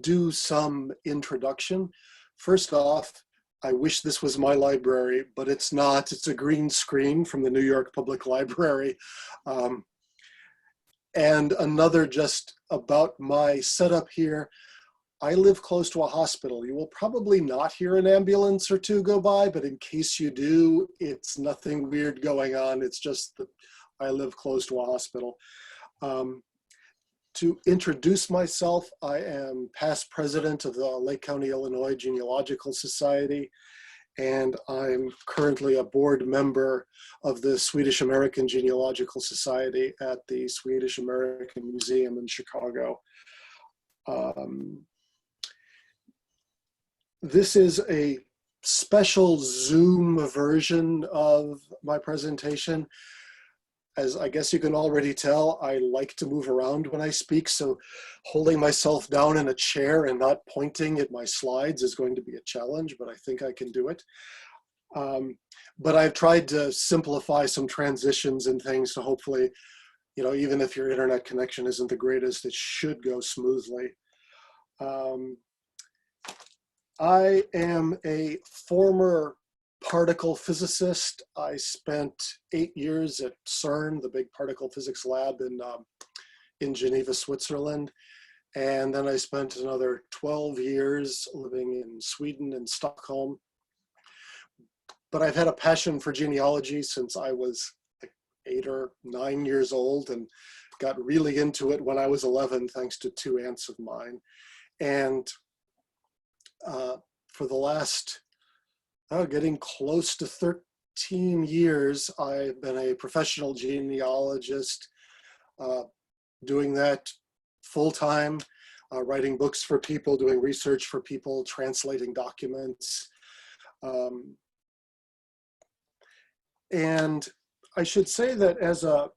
do some introduction. First off, I wish this was my library, but it's not. It's a green screen from the New York Public Library. And another just about my setup here. I live close to a hospital. You will probably not hear an ambulance or two go by, but in case you do, it's nothing weird going on. It's just that I live close to a hospital. To introduce myself, I am past president of the Lake County, Illinois Genealogical Society, and I'm currently a board member of the Swedish American Genealogical Society at the Swedish American Museum in Chicago. This is a special Zoom version of my presentation. As I guess you can already tell, I like to move around when I speak, so holding myself down in a chair and not pointing at my slides is going to be a challenge, but I think I can do it. But I've tried to simplify some transitions and things, so hopefully, you know, even if your internet connection isn't the greatest, it should go smoothly. I am a former particle physicist. I spent 8 years at CERN, the big particle physics lab in Geneva, Switzerland. And then I spent another 12 years living in Sweden and Stockholm. But I've had a passion for genealogy since I was like 8 or 9 years old, and got really into it when I was 11, thanks to 2 aunts of mine. And for the last getting close to 13 years, I've been a professional genealogist, doing that full-time, writing books for people, doing research for people, translating documents. And I should say that as a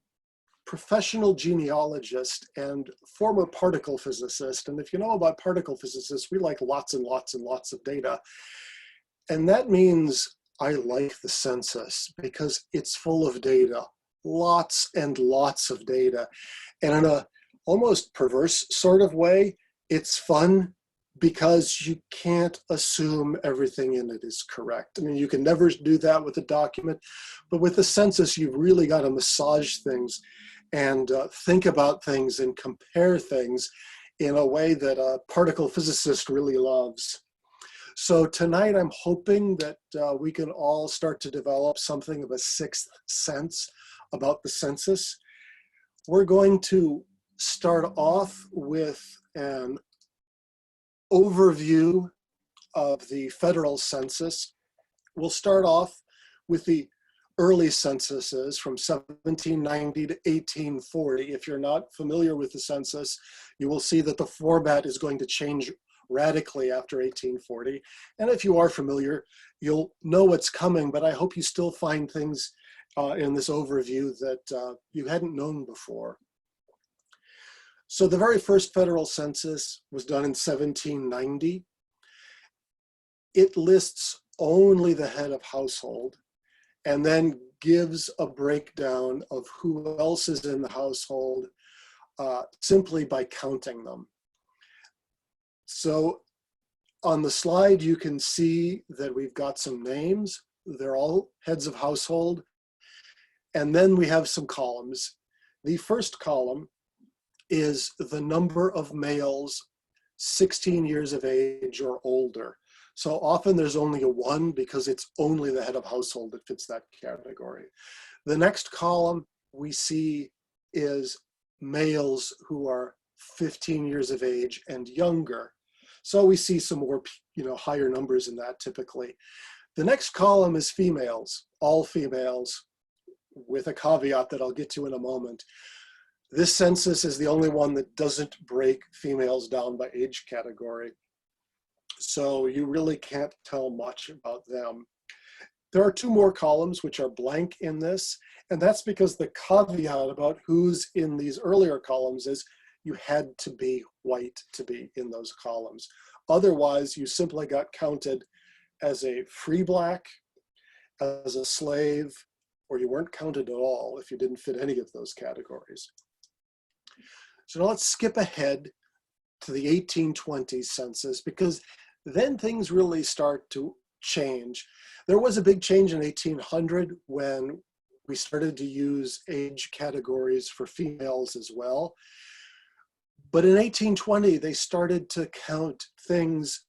professional genealogist and former particle physicist, and if you know about particle physicists, we like lots and lots and lots of data. And that means I like the census because it's full of data, lots and lots of data. And in a almost perverse sort of way, it's fun because you can't assume everything in it is correct. I mean, you can never do that with a document, but with the census, you've really got to massage things and think about things and compare things in a way that a particle physicist really loves. So tonight I'm hoping that we can all start to develop something of a sixth sense about the census. We're going to start off with an overview of the federal census. We'll start off with the early censuses from 1790 to 1840. If you're not familiar with the census, you will see that the format is going to change radically after 1840. And if you are familiar, you'll know what's coming, but I hope you still find things in this overview that you hadn't known before. So the very first federal census was done in 1790. It lists only the head of household and then gives a breakdown of who else is in the household simply by counting them. So on the slide, you can see that we've got some names. They're all heads of household. And then we have some columns. The first column is the number of males 16 years of age or older. So often there's only a 1 because it's only the head of household that fits that category. The next column we see is males who are 15 years of age and younger. So we see some more, higher numbers in that typically. The next column is females, all females, with a caveat that I'll get to in a moment. This census is the only one that doesn't break females down by age category. So you really can't tell much about them. There are 2 more columns which are blank in this, and that's because the caveat about who's in these earlier columns is you had to be white to be in those columns. Otherwise, you simply got counted as a free black, as a slave, or you weren't counted at all if you didn't fit any of those categories. So now let's skip ahead to the 1820 census, because then things really start to change. There was a big change in 1800 when we started to use age categories for females as well. But in 1820, they started to count things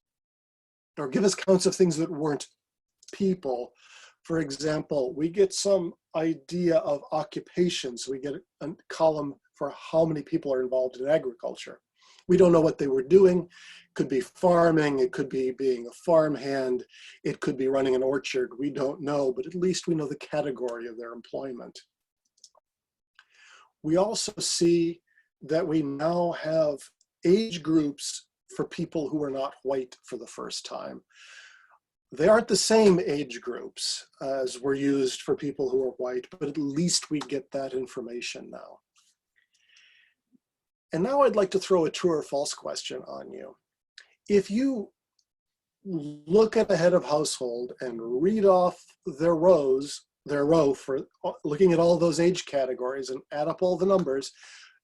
or give us counts of things that weren't people. For example, we get some idea of occupations. We get a column for how many people are involved in agriculture. We don't know what they were doing. It could be farming, it could be being a farmhand, it could be running an orchard. We don't know, but at least we know the category of their employment. We also see that we now have age groups for people who are not white for the first time. They aren't the same age groups as were used for people who are white, but at least we get that information now. And now I'd like to throw a true or false question on you. If you look at a head of household and read off their row for looking at all those age categories and add up all the numbers,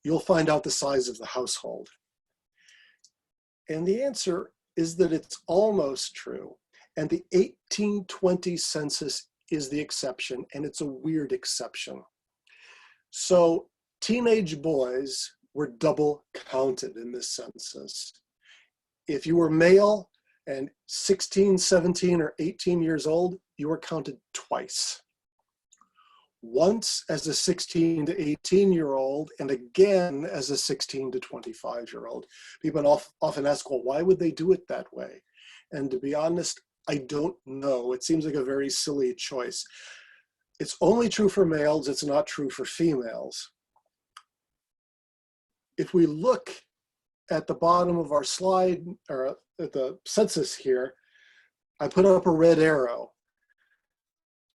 you'll find out the size of the household. And the answer is that it's almost true. And the 1820 census is the exception, and it's a weird exception. So teenage boys were double counted in this census. If you were male and 16, 17, or 18 years old, you were counted twice. Once as a 16 to 18-year-old, and again as a 16 to 25-year-old. People often ask, well, why would they do it that way? And to be honest, I don't know. It seems like a very silly choice. It's only true for males, it's not true for females. If we look at the bottom of our slide, or at the census here, I put up a red arrow.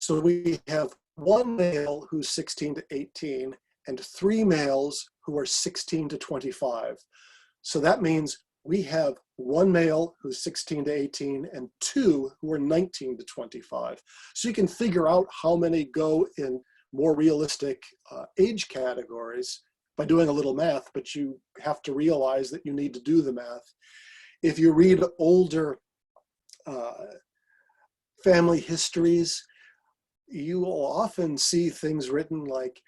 So we have one male who's 16 to 18 and 3 males who are 16 to 25. So that means we have one male who's 16 to 18 and 2 who are 19 to 25. So you can figure out how many go in more realistic age categories by doing a little math, but you have to realize that you need to do the math. If you read older family histories, you will often see things written like,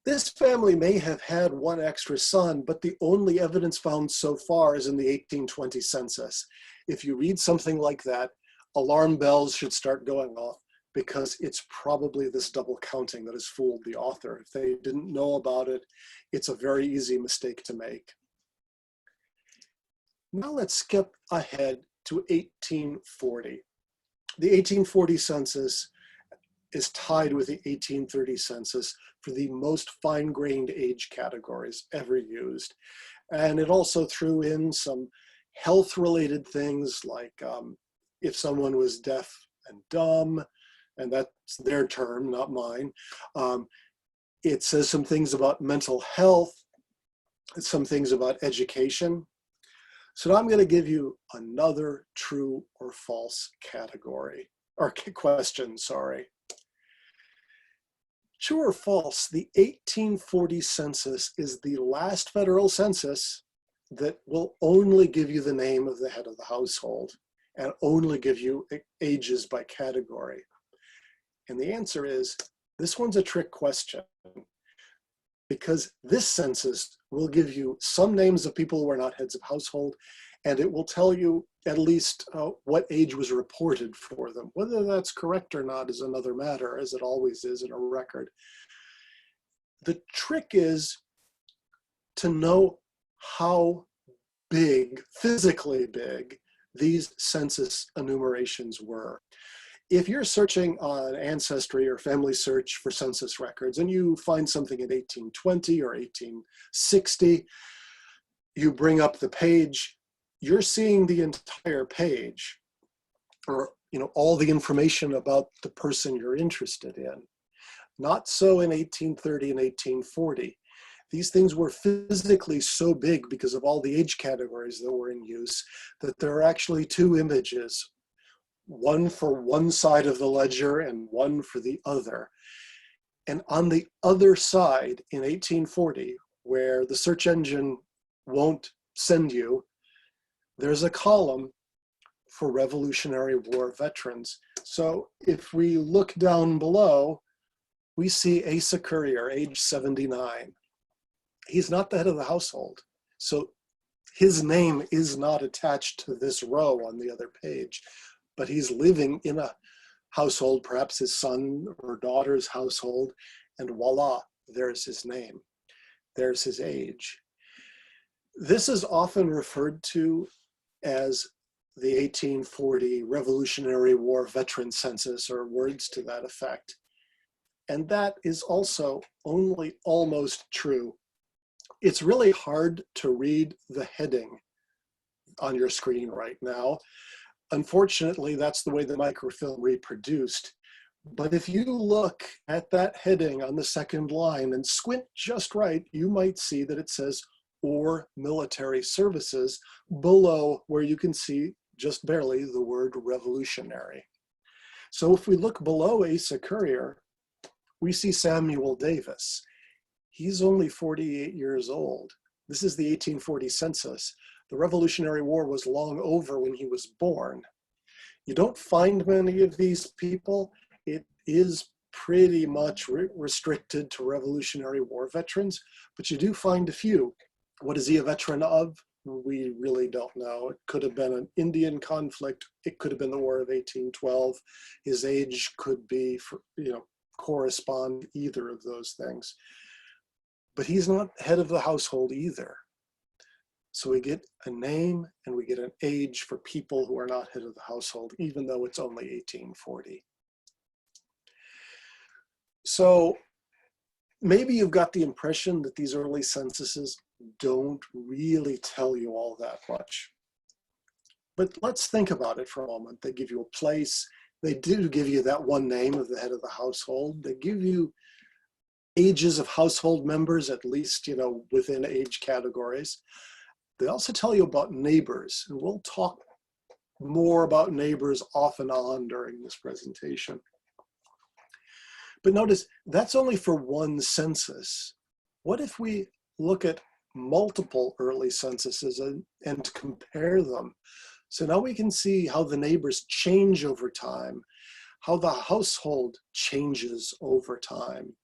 this family may have had one extra son, but the only evidence found so far is in the 1820 census. If you read something like that, alarm bells should start going off, because it's probably this double counting that has fooled the author. If they didn't know about it, it's a very easy mistake to make. Now let's skip ahead to 1840. The 1840 census is tied with the 1830 census for the most fine-grained age categories ever used. And it also threw in some health-related things like if someone was deaf and dumb, and that's their term, not mine. It says some things about mental health, some things about education. So now I'm going to give you another true or false category, or question, sorry. True or false, the 1840 census is the last federal census that will only give you the name of the head of the household and only give you ages by category. And the answer is, this one's a trick question, because this census will give you some names of people who are not heads of household, and it will tell you at least what age was reported for them. Whether that's correct or not is another matter, as it always is in a record. The trick is to know how big, physically big, these census enumerations were. If you're searching on Ancestry or Family Search for census records and you find something in 1820 or 1860, you bring up the page, you're seeing the entire page, or all the information about the person you're interested in. Not so in 1830 and 1840. These things were physically so big because of all the age categories that were in use that there are actually 2 images, one for one side of the ledger and one for the other. And on the other side in 1840, where the search engine won't send you, there's a column for Revolutionary War veterans. So if we look down below, we see Asa Courier, age 79. He's not the head of the household. So his name is not attached to this row on the other page, but he's living in a household, perhaps his son or daughter's household, and voila, there's his name. There's his age. This is often referred to as the 1840 Revolutionary War Veteran Census, or words to that effect. And that is also only almost true. It's really hard to read the heading on your screen right now. Unfortunately, that's the way the microfilm reproduced. But if you look at that heading on the second line and squint just right, you might see that it says "or military services" below where you can see just barely the word revolutionary. So if we look below Asa Courier, we see Samuel Davis. He's only 48 years old. This is the 1840 census. The Revolutionary War was long over when he was born. You don't find many of these people. It is pretty much restricted to Revolutionary War veterans, but you do find a few. What is he a veteran of? We really don't know. It could have been an Indian conflict. It could have been the War of 1812. His age could be, correspond either of those things. But he's not head of the household either. So we get a name and we get an age for people who are not head of the household, even though it's only 1840. So maybe you've got the impression that these early censuses don't really tell you all that much. But let's think about it for a moment. They give you a place. They do give you that one name of the head of the household. They give you ages of household members, at least, within age categories. They also tell you about neighbors, and we'll talk more about neighbors off and on during this presentation. But notice, that's only for one census. What if we look at multiple early censuses and compare them? So now we can see how the neighbors change over time, how the household changes over time.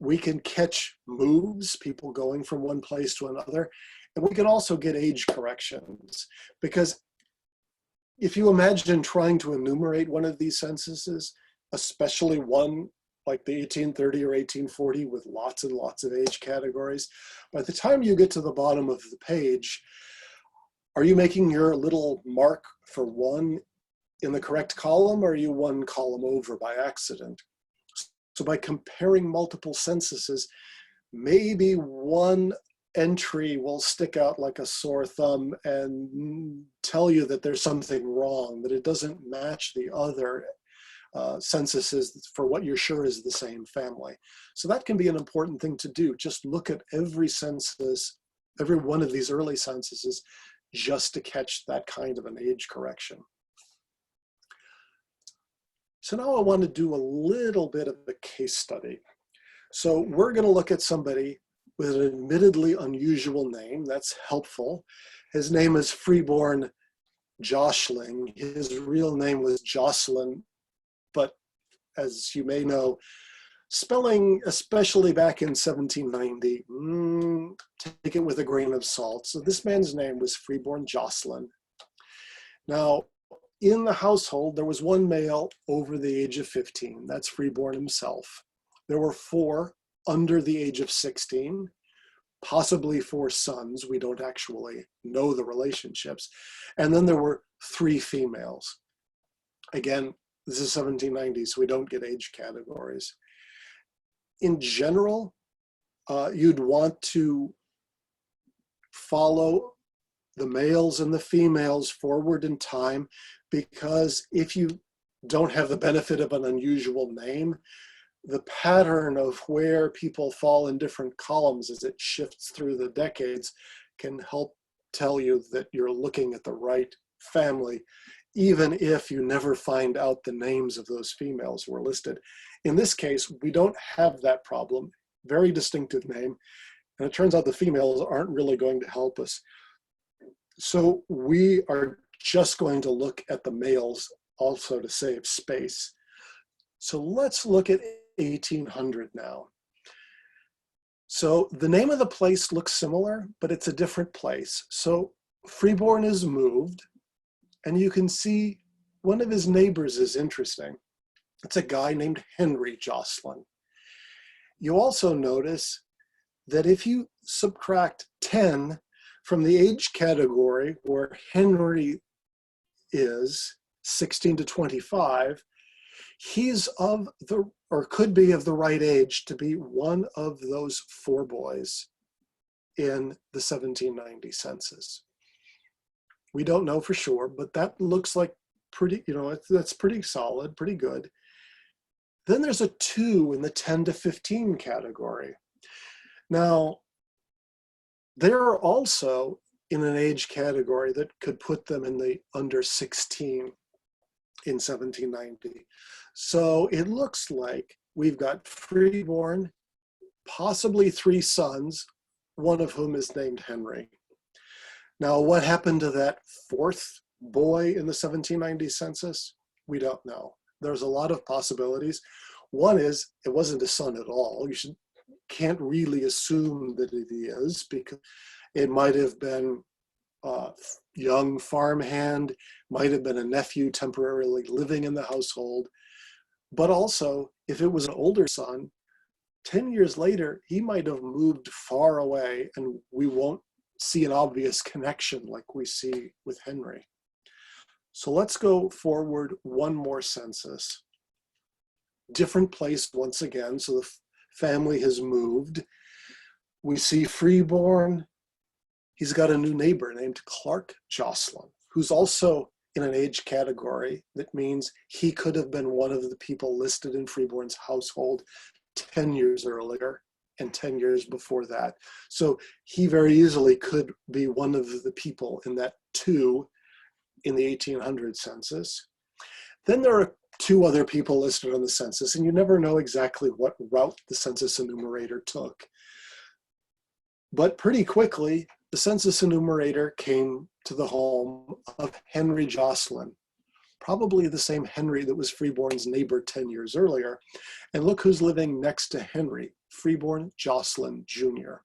We can catch moves, people going from one place to another, and we can also get age corrections. Because if you imagine trying to enumerate one of these censuses, especially one like the 1830 or 1840 with lots and lots of age categories, by the time you get to the bottom of the page, are you making your little mark for one in the correct column, or are you one column over by accident? So by comparing multiple censuses, maybe one entry will stick out like a sore thumb and tell you that there's something wrong, that it doesn't match the other censuses for what you're sure is the same family. So that can be an important thing to do. Just look at every census, every one of these early censuses, just to catch that kind of an age correction. So now I want to do a little bit of a case study. So we're going to look at somebody with an admittedly unusual name. That's helpful. His name is Freeborn Joshling. His real name was Jocelyn, but as you may know, spelling, especially back in 1790, take it with a grain of salt. So this man's name was Freeborn Jocelyn. Now, in the household, there was one male over the age of 15. That's Freeborn himself. There were 4 under the age of 16, possibly 4 sons. We don't actually know the relationships. And then there were 3 females. Again, this is 1790, so we don't get age categories. In general, you'd want to follow the males and the females forward in time, because if you don't have the benefit of an unusual name, the pattern of where people fall in different columns as it shifts through the decades can help tell you that you're looking at the right family, even if you never find out the names of those females who are listed. In this case, we don't have that problem. Very distinctive name. And it turns out the females aren't really going to help us. So we are just going to look at the males also to save space. So let's look at 1800 now. So the name of the place looks similar, but it's a different place. So Freeborn is moved, and you can see one of his neighbors is interesting. It's a guy named Henry Jocelyn. You also notice that if you subtract 10 from the age category where Henry is 16 to 25, he's of the, or could be of the right age to be one of those 4 boys in the 1790 census. We don't know for sure, but that looks like pretty, that's pretty solid, pretty good. Then there's a 2 in the 10 to 15 category. Now, they're also in an age category that could put them in the under 16 in 1790. So it looks like we've got freeborn, possibly 3 sons, one of whom is named Henry. Now, what happened to that 4th boy in the 1790 census? We don't know. There's a lot of possibilities. One is it wasn't a son at all. You can't really assume that it is, because it might have been a young farmhand, might have been a nephew temporarily living in the household. But also, if it was an older son, 10 years later, he might have moved far away, and we won't see an obvious connection like we see with Henry. So let's go forward one more census. Different place once again, so the family has moved. We see freeborn. He's got a new neighbor named Clark Jocelyn, who's also in an age category that means he could have been one of the people listed in freeborn's household 10 years earlier and 10 years before that. So he very easily could be one of the people in that 2 in the 1800 census. Then there are 2 other people listed on the census, and you never know exactly what route the census enumerator took. But pretty quickly, the census enumerator came to the home of Henry Jocelyn, probably the same Henry that was Freeborn's neighbor 10 years earlier. And look who's living next to Henry, Freeborn Jocelyn Jr.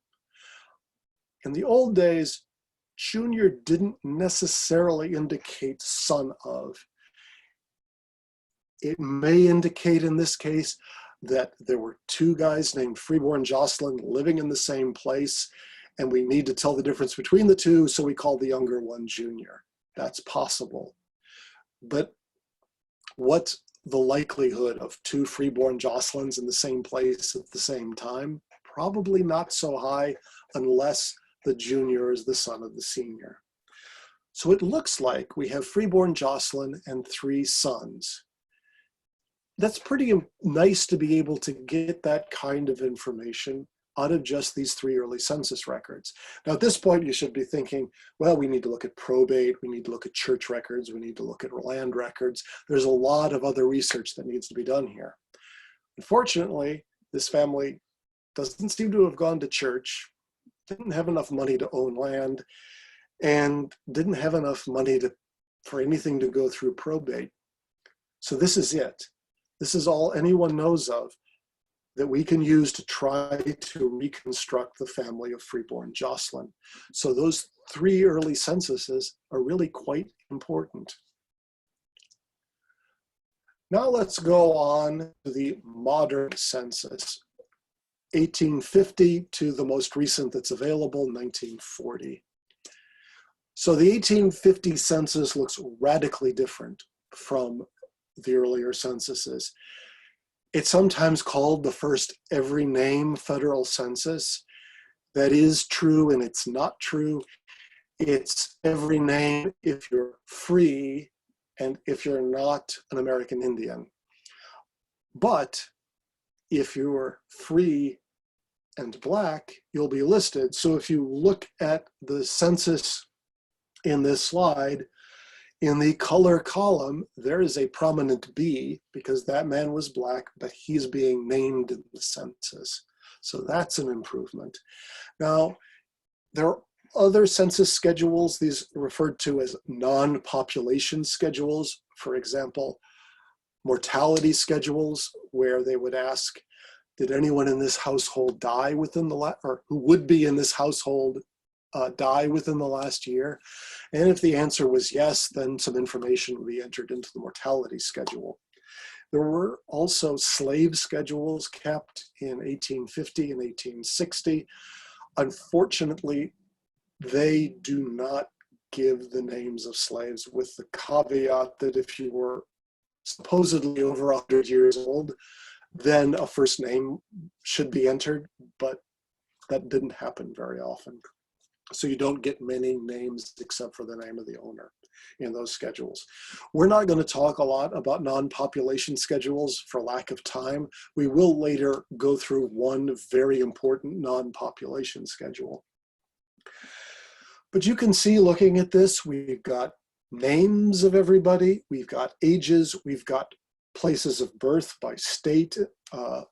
In the old days, Jr. didn't necessarily indicate son of. It may indicate in this case that there were 2 guys named Freeborn Jocelyn living in the same place, and we need to tell the difference between the 2, so we call the younger one Junior. That's possible. But what's the likelihood of 2 freeborn Jocelyns in the same place at the same time? Probably not so high unless the junior is the son of the senior. So it looks like we have freeborn Jocelyn and 3 sons. That's pretty nice to be able to get that kind of information out of just these 3 early census records. Now at this point you should be thinking, well, we need to look at probate, we need to look at church records, we need to look at land records. There's a lot of other research that needs to be done here. Unfortunately, this family doesn't seem to have gone to church, didn't have enough money to own land, and didn't have enough money for anything to go through probate. So this is it. This is all anyone knows of that we can use to try to reconstruct the family of freeborn Jocelyn. So those 3 early censuses are really quite important. Now let's go on to the modern census, 1850 to the most recent that's available, 1940. So the 1850 census looks radically different from the earlier censuses. It's sometimes called the first every name federal census. That is true and it's not true. It's every name if you're free and if you're not an American Indian. But if you're free and Black, you'll be listed. So if you look at the census in this slide, in the color column, there is a prominent B because that man was Black, but he's being named in the census. So that's an improvement. Now, there other census schedules, these are referred to as non-population schedules. For example, mortality schedules, where they would ask, did anyone in this household die within the or who would be in this household die within the last year? And if the answer was yes, then some information would be entered into the mortality schedule. There were also slave schedules kept in 1850 and 1860. Unfortunately, they do not give the names of slaves, with the caveat that if you were supposedly over 100 years old, then a first name should be entered, but that didn't happen very often. So you don't get many names except for the name of the owner in those schedules. We're not going to talk a lot about non-population schedules for lack of time. We will later go through one very important non-population schedule. But you can see, looking at this, we've got names of everybody, we've got ages, we've got places of birth by state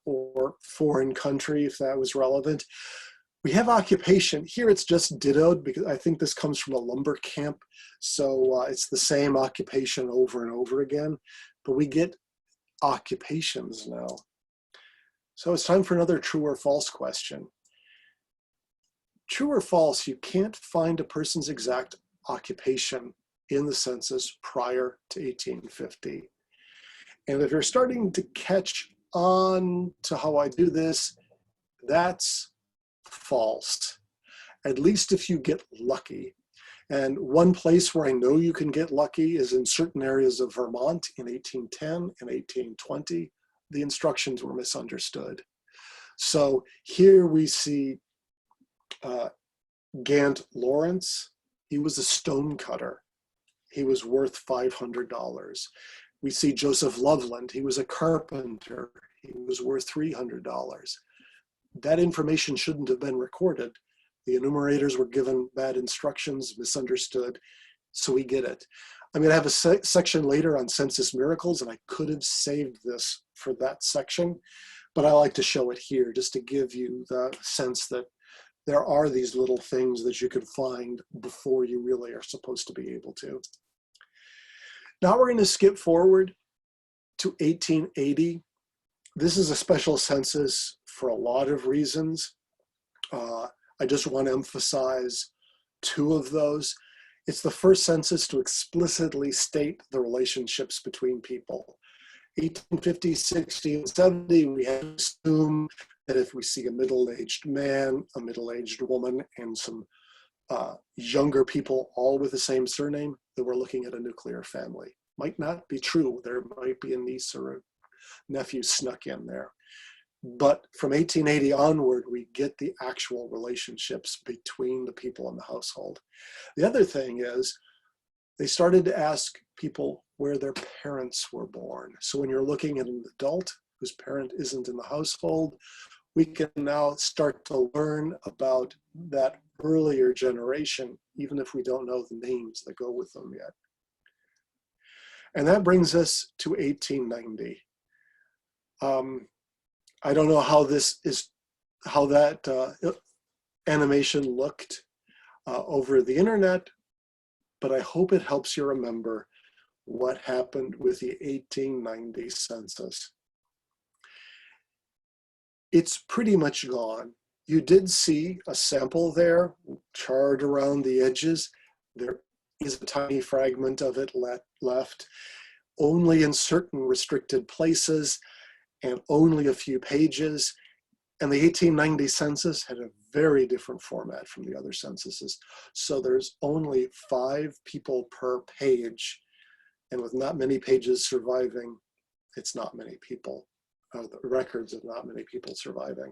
or foreign country, if that was relevant. We have occupation. Here it's just dittoed because I think this comes from a lumber camp. So it's the same occupation over and over again, but we get occupations now. So it's time for another true or false question. True or false, you can't find a person's exact occupation in the census prior to 1850. And if you're starting to catch on to how I do this, that's false, at least if you get lucky. And one place where I know you can get lucky is in certain areas of Vermont in 1810 and 1820. The instructions were misunderstood. So here we see Gant Lawrence. He was a stone cutter. He was worth $500. We see Joseph Loveland. He was a carpenter. He was worth $300. That information shouldn't have been recorded. The enumerators were given bad instructions, misunderstood, so we get it. I'm going to have a section later on census miracles, and I could have saved this for that section, but I like to show it here just to give you the sense that there are these little things that you can find before you really are supposed to be able to. Now we're going to skip forward to 1880. This is a special census for a lot of reasons. I just want to emphasize two of those. It's the first census to explicitly state the relationships between people. 1850, 60, and 70, we have to assume that if we see a middle-aged man, a middle-aged woman, and some younger people all with the same surname, that we're looking at a nuclear family. Might not be true. There might be a niece or a nephew snuck in there. But from 1880 onward, we get the actual relationships between the people in the household. The other thing is, they started to ask people where their parents were born. So when you're looking at an adult whose parent isn't in the household, we can now start to learn about that earlier generation, even if we don't know the names that go with them yet. And that brings us to 1890. I don't know how that animation looked over the internet, but I hope it helps you remember what happened with the 1890 census. It's pretty much gone. You did see a sample there, charred around the edges. There is a tiny fragment of it left, only in certain restricted places and only a few pages. And the 1890 census had a very different format from the other censuses. So there's only 5 people per page. And with not many pages surviving, it's not many people. The records of not many people surviving.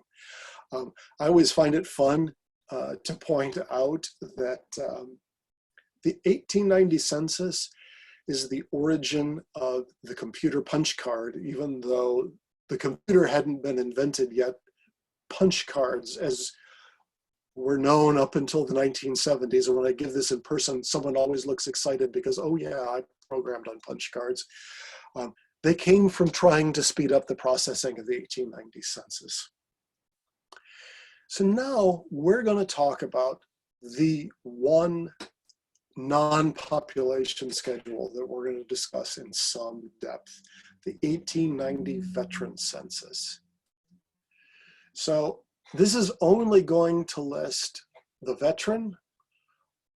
I always find it fun to point out that the 1890 census is the origin of the computer punch card. Even though the computer hadn't been invented yet, punch cards, as were known up until the 1970s. And when I give this in person, someone always looks excited because, oh yeah, I programmed on punch cards. They came from trying to speed up the processing of the 1890 census. So now we're going to talk about the one non-population schedule that we're going to discuss in some depth, the 1890 veteran census. So this is only going to list the veteran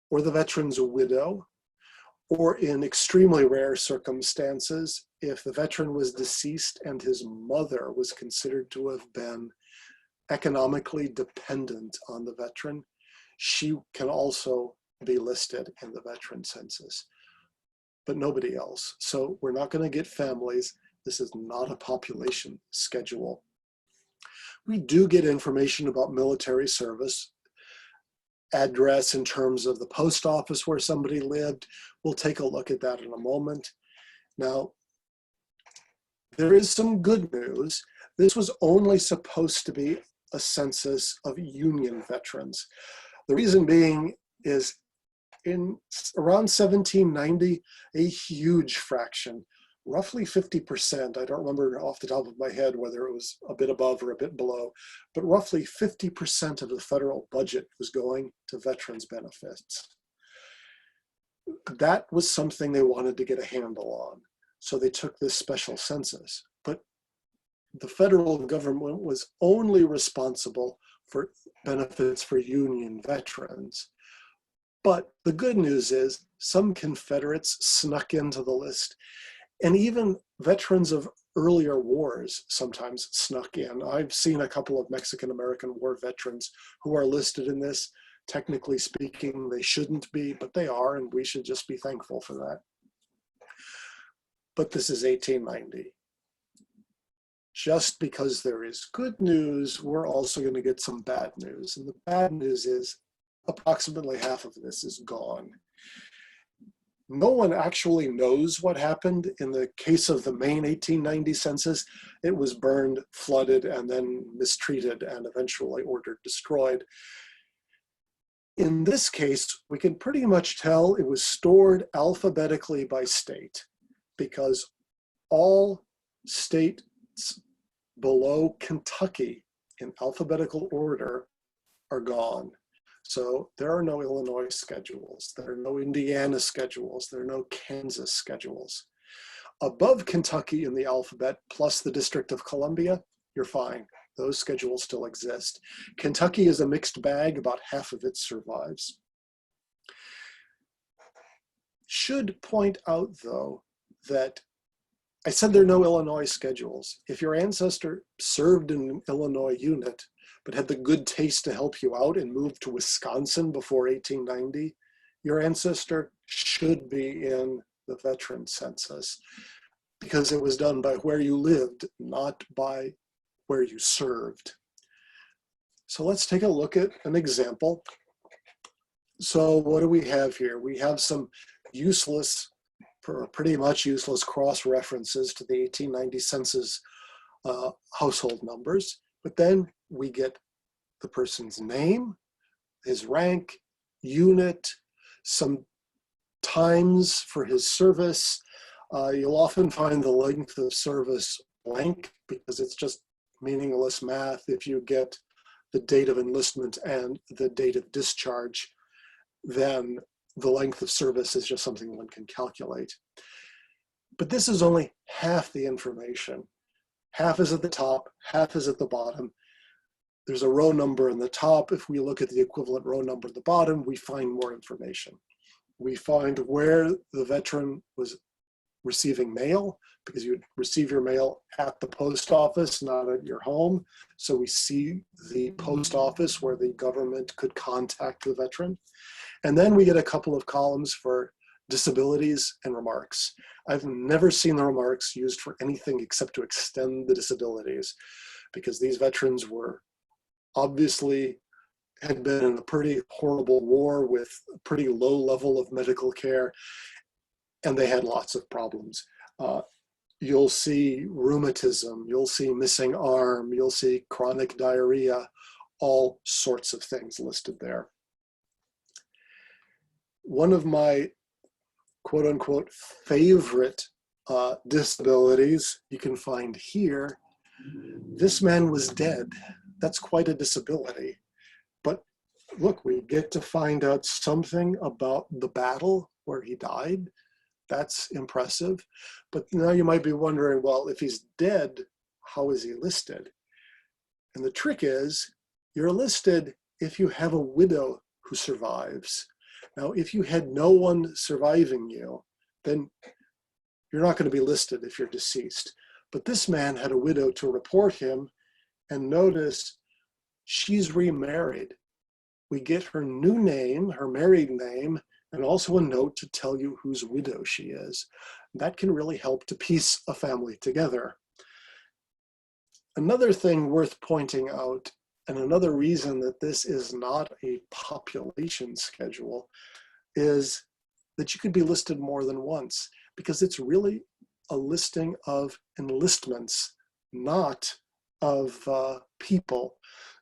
or the veteran's widow, or in extremely rare circumstances, if the veteran was deceased and his mother was considered to have been economically dependent on the veteran, she can also be listed in the veteran census, but nobody else. So we're not going to get families. This is not a population schedule. We do get information about military service, address in terms of the post office where somebody lived. We'll take a look at that in a moment. Now, there is some good news. This was only supposed to be a census of Union veterans. The reason being is in around 1790, a huge fraction, roughly 50%, I don't remember off the top of my head whether it was a bit above or a bit below, but roughly 50% of the federal budget was going to veterans benefits. That was something they wanted to get a handle on. So they took this special census, but the federal government was only responsible for benefits for Union veterans. But the good news is some Confederates snuck into the list, and even veterans of earlier wars sometimes snuck in. I've seen a couple of Mexican-American War veterans who are listed in this. Technically speaking, they shouldn't be, but they are, and we should just be thankful for that. But this is 1890. Just because there is good news, we're also going to get some bad news. And the bad news is approximately half of this is gone. No one actually knows what happened. In the case of the Maine 1890 census, it was burned, flooded, and then mistreated and eventually ordered destroyed. In this case, we can pretty much tell it was stored alphabetically by state, because all states below Kentucky in alphabetical order are gone. So there are no Illinois schedules, there are no Indiana schedules, there are no Kansas schedules. Above Kentucky in the alphabet, plus the District of Columbia, you're fine. Those schedules still exist. Kentucky is a mixed bag, about half of it survives. Should point out though, that I said there are no Illinois schedules. If your ancestor served in an Illinois unit, but had the good taste to help you out and moved to Wisconsin before 1890, your ancestor should be in the veteran census, because it was done by where you lived, not by where you served. So let's take a look at an example. So what do we have here? We have some useless, pretty much useless cross-references to the 1890 census household numbers, but then we get the person's name, his rank, unit, some times for his service. You'll often find the length of service blank because it's just meaningless math. If you get the date of enlistment and the date of discharge, then the length of service is just something one can calculate. But this is only half the information. Half is at the top, half is at the bottom. There's a row number in the top. If we look at the equivalent row number at the bottom, we find more information. We find where the veteran was receiving mail, because you would receive your mail at the post office, not at your home. So we see the post office where the government could contact the veteran. And then we get a couple of columns for disabilities and remarks. I've never seen the remarks used for anything except to extend the disabilities, because these veterans were obviously had been in a pretty horrible war with a pretty low level of medical care, and they had lots of problems. You'll see rheumatism, you'll see missing arm, you'll see chronic diarrhea, all sorts of things listed there. One of my quote unquote favorite disabilities you can find here, this man was dead. That's quite a disability. But look, we get to find out something about the battle where he died. That's impressive. But now you might be wondering, well, if he's dead, how is he listed? And the trick is, you're listed if you have a widow who survives. Now, if you had no one surviving you, then you're not going to be listed if you're deceased. But this man had a widow to report him, and notice she's remarried. We get her new name, her married name, and also a note to tell you whose widow she is. That can really help to piece a family together. Another thing worth pointing out, and another reason that this is not a population schedule, is that you could be listed more than once, because it's really a listing of enlistments, not of people.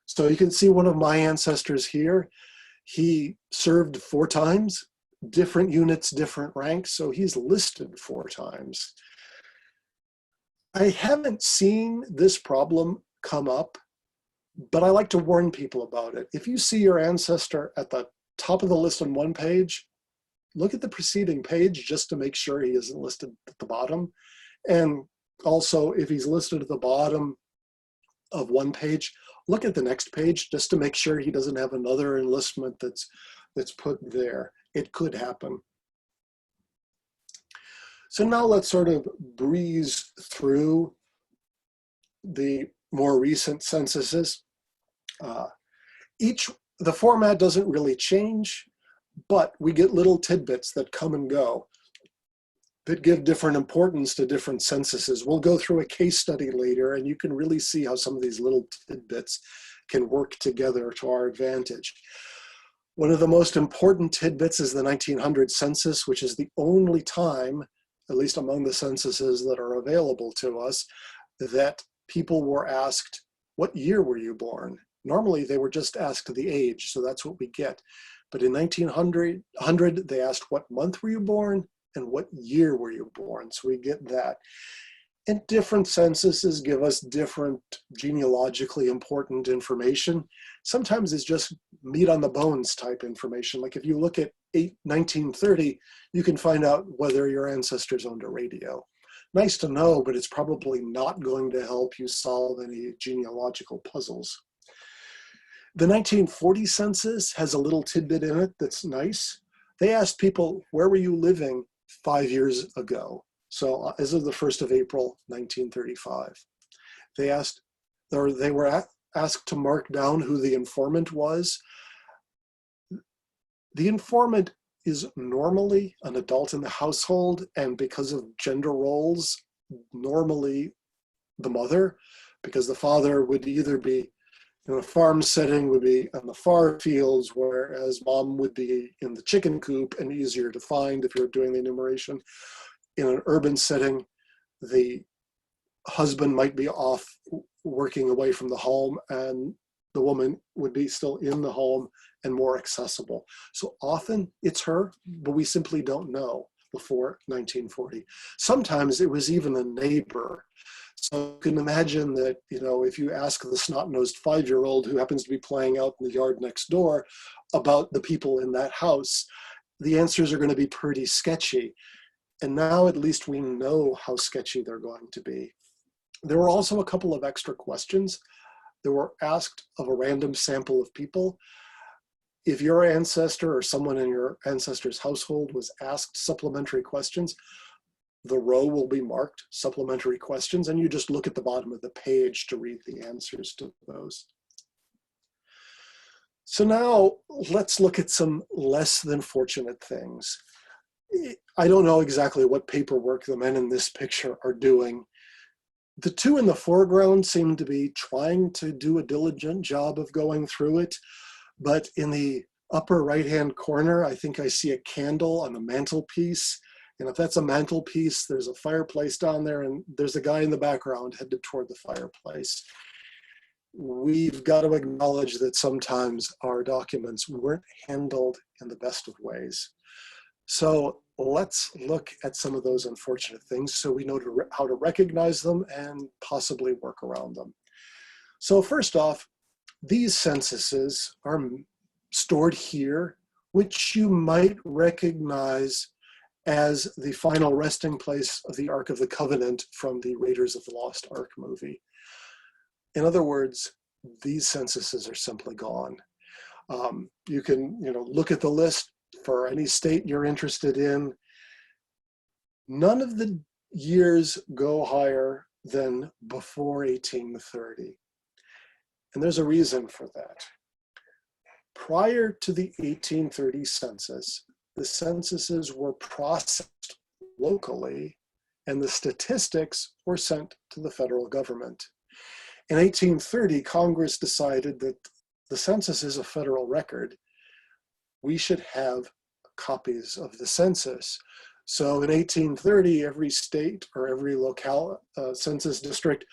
So you can see one of my ancestors here. He served 4 times, different units, different ranks, so he's listed 4 times. I haven't seen this problem come up, but I like to warn people about it. If you see your ancestor at the top of the list on one page, look at the preceding page just to make sure he isn't listed at the bottom. And also, if he's listed at the bottom of one page, look at the next page just to make sure he doesn't have another enlistment that's put there. It could happen. So now let's sort of breeze through the more recent censuses. The format doesn't really change, but we get little tidbits that come and go that give different importance to different censuses. We'll go through a case study later, and you can really see how some of these little tidbits can work together to our advantage. One of the most important tidbits is the 1900 census, which is the only time, at least among the censuses that are available to us, that people were asked, what year were you born? Normally they were just asked the age, so that's what we get. But in 1900, they asked what month were you born and what year were you born, so we get that. And different censuses give us different genealogically important information. Sometimes it's just meat on the bones type information. Like if you look at 1930, you can find out whether your ancestors owned a radio. Nice to know, but it's probably not going to help you solve any genealogical puzzles. The 1940 census has a little tidbit in it that's nice. They asked people, where were you living 5 years ago? So as of the 1st of April, 1935. They were asked to mark down who the informant was. The informant is normally an adult in the household, and because of gender roles, normally the mother, because the father would either be in a farm setting, would be in the far fields, whereas mom would be in the chicken coop and easier to find if you're doing the enumeration. In an urban setting, the husband might be off working away from the home, and the woman would be still in the home and more accessible. So often it's her, but we simply don't know before 1940. Sometimes it was even a neighbor. So you can imagine that, you know, if you ask the snot-nosed 5-year-old who happens to be playing out in the yard next door about the people in that house, the answers are going to be pretty sketchy. And now at least we know how sketchy they're going to be. There were also a couple of extra questions that were asked of a random sample of people. If your ancestor or someone in your ancestor's household was asked supplementary questions, the row will be marked supplementary questions, and you just look at the bottom of the page to read the answers to those. So now let's look at some less than fortunate things. I don't know exactly what paperwork the men in this picture are doing. The two in the foreground seem to be trying to do a diligent job of going through it, but in the upper right-hand corner, I think I see a candle on the mantelpiece. And if that's a mantelpiece, there's a fireplace down there, and there's a guy in the background headed toward the fireplace. We've got to acknowledge that sometimes our documents weren't handled in the best of ways. So let's look at some of those unfortunate things so we know how to recognize them and possibly work around them. So first off, these censuses are stored here, which you might recognize as the final resting place of the Ark of the Covenant from the Raiders of the Lost Ark movie. In other words, these censuses are simply gone. You can look at the list for any state you're interested in. None of the years go higher than before 1830. And there's a reason for that. Prior to the 1830 census, the censuses were processed locally and the statistics were sent to the federal government. In 1830, Congress decided that the census is a federal record. We should have copies of the census. So in 1830, every state or every locale census district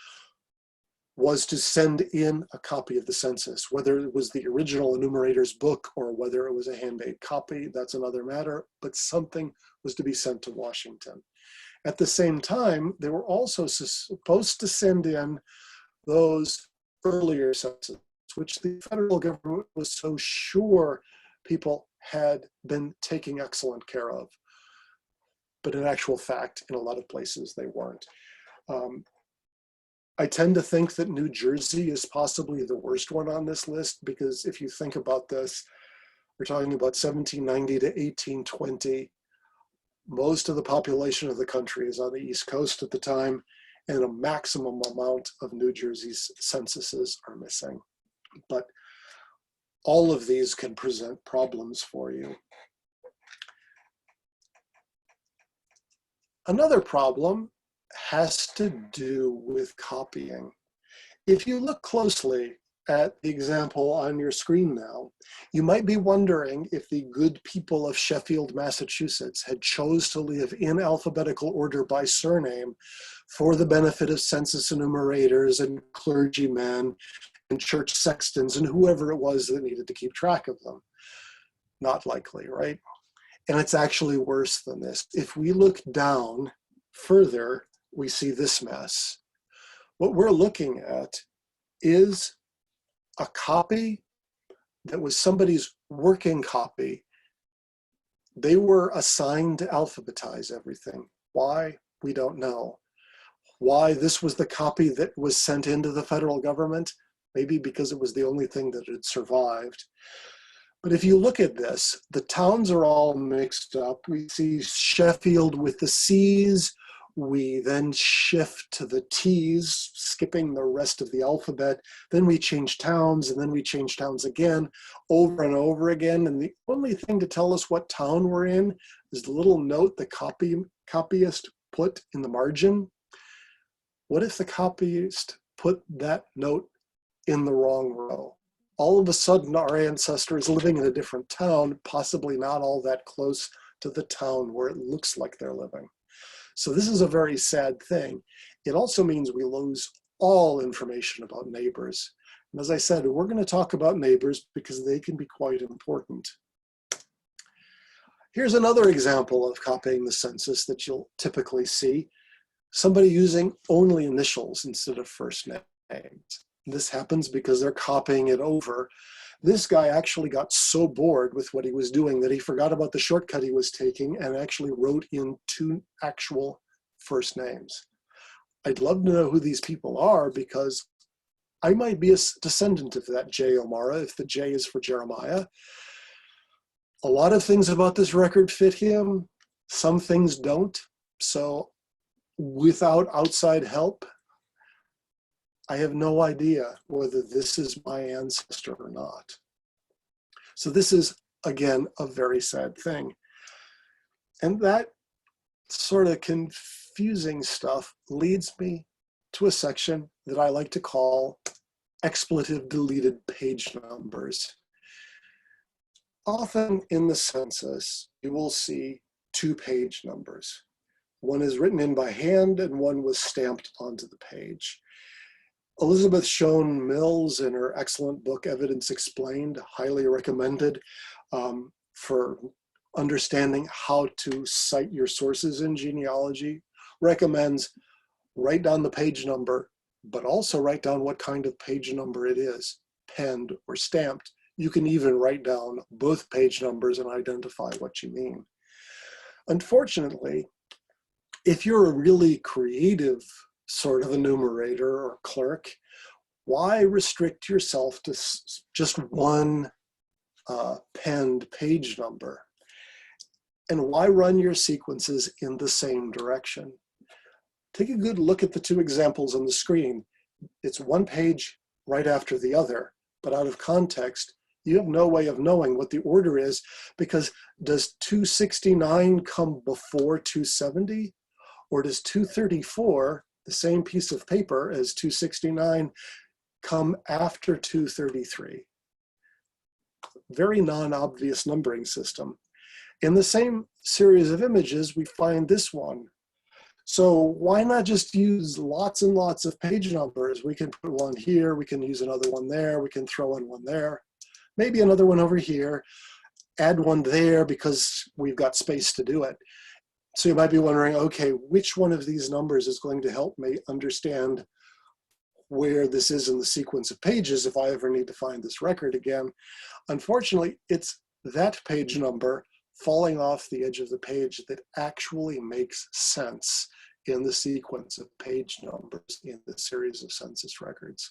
was to send in a copy of the census. Whether it was the original enumerator's book or whether it was a handmade copy, that's another matter, but something was to be sent to Washington. At the same time, they were also supposed to send in those earlier censuses, which the federal government was so sure people had been taking excellent care of. But in actual fact, in a lot of places, they weren't. I tend to think that New Jersey is possibly the worst one on this list, because if you think about this, we're talking about 1790 to 1820. Most of the population of the country is on the East Coast at the time, and a maximum amount of New Jersey's censuses are missing. But all of these can present problems for you. Another problem has to do with copying. If you look closely at the example on your screen now, you might be wondering if the good people of Sheffield, Massachusetts had chose to live in alphabetical order by surname for the benefit of census enumerators and clergymen and church sextons and whoever it was that needed to keep track of them. Not likely, right? And it's actually worse than this. If we look down further, we see this mess. What we're looking at is a copy that was somebody's working copy. They were assigned to alphabetize everything. Why? We don't know. Why this was the copy that was sent into the federal government? Maybe because it was the only thing that had survived. But if you look at this, the towns are all mixed up. We see Sheffield with the C's. We then shift to the T's, skipping the rest of the alphabet. Then we change towns, and then we change towns again, over and over again. And the only thing to tell us what town we're in is the little note the copyist put in the margin. What if the copyist put that note in the wrong row? All of a sudden, our ancestor is living in a different town, possibly not all that close to the town where it looks like they're living. So this is a very sad thing. It also means we lose all information about neighbors. And as I said, we're going to talk about neighbors because they can be quite important. Here's another example of copying the census that you'll typically see. Somebody using only initials instead of first names. This happens because they're copying it over. This guy actually got so bored with what he was doing that he forgot about the shortcut he was taking and actually wrote in 2 actual first names. I'd love to know who these people are because I might be a descendant of that J. O'Mara if the J is for Jeremiah. A lot of things about this record fit him. Some things don't. So without outside help, I have no idea whether this is my ancestor or not. So this is, again, a very sad thing. And that sort of confusing stuff leads me to a section that I like to call expletive deleted page numbers. Often in the census, you will see 2 page numbers. One is written in by hand and one was stamped onto the page. Elizabeth Schoen Mills, in her excellent book, Evidence Explained, highly recommended for understanding how to cite your sources in genealogy, recommends write down the page number, but also write down what kind of page number it is, penned or stamped. You can even write down both page numbers and identify what you mean. Unfortunately, if you're a really creative sort of enumerator or clerk, why restrict yourself to just one penned page number? And why run your sequences in the same direction? Take a good look at the two examples on the screen. It's one page right after the other, but out of context, you have no way of knowing what the order is, because does 269 come before 270? Or does 234, the same piece of paper as 269, come after 233? Very non-obvious numbering system. In the same series of images, we find this one. So why not just use lots and lots of page numbers? We can put one here, we can use another one there, we can throw in one there, maybe another one over here, add one there because we've got space to do it. So you might be wondering, okay, which one of these numbers is going to help me understand where this is in the sequence of pages if I ever need to find this record again? Unfortunately, it's that page number falling off the edge of the page that actually makes sense in the sequence of page numbers in the series of census records.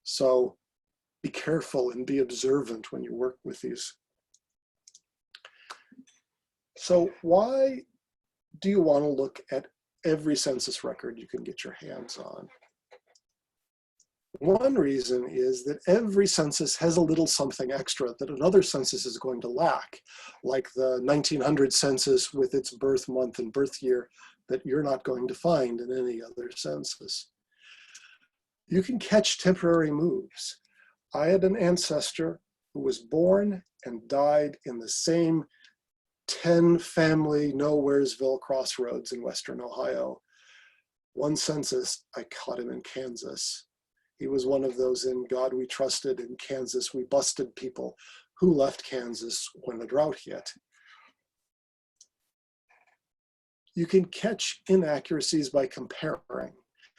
So be careful and be observant when you work with these. So why do you want to look at every census record you can get your hands on? One reason is that every census has a little something extra that another census is going to lack, like the 1900 census with its birth month and birth year that you're not going to find in any other census. You can catch temporary moves. I had an ancestor who was born and died in the same 10-family Nowheresville crossroads in Western Ohio. One census, I caught him in Kansas. He was one of those in God We Trusted in Kansas. We busted people who left Kansas when the drought hit. You can catch inaccuracies by comparing.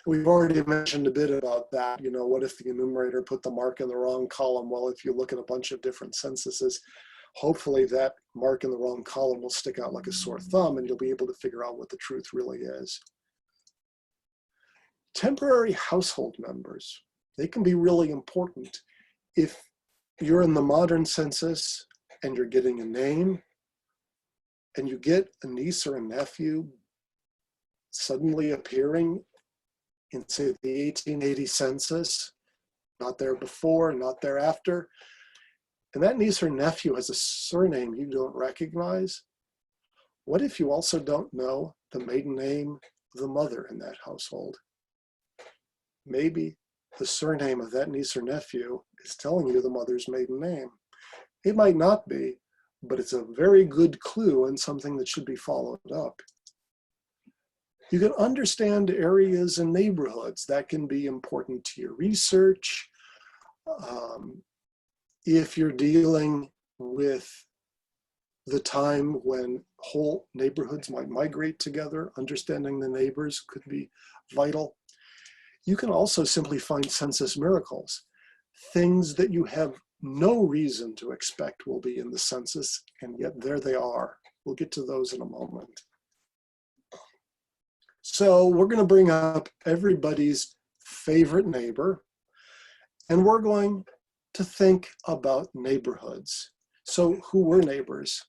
We've already mentioned a bit about that. You know, what if the enumerator put the mark in the wrong column? Well, if you look at a bunch of different censuses, hopefully that mark in the wrong column will stick out like a sore thumb and you'll be able to figure out what the truth really is. Temporary household members, they can be really important. If you're in the modern census and you're getting a name and you get a niece or a nephew suddenly appearing in, say, the 1880 census, not there before, not there after, and that niece or nephew has a surname you don't recognize, what if you also don't know the maiden name of the mother in that household? Maybe the surname of that niece or nephew is telling you the mother's maiden name. It might not be, but it's a very good clue and something that should be followed up. You can understand areas and neighborhoods that can be important to your research. If you're dealing with the time when whole neighborhoods might migrate together, understanding the neighbors could be vital. You can also simply find census miracles, things that you have no reason to expect will be in the census, and yet there they are. We'll get to those in a moment. So we're going to bring up everybody's favorite neighbor, and we're going to think about neighborhoods. So who were neighbors?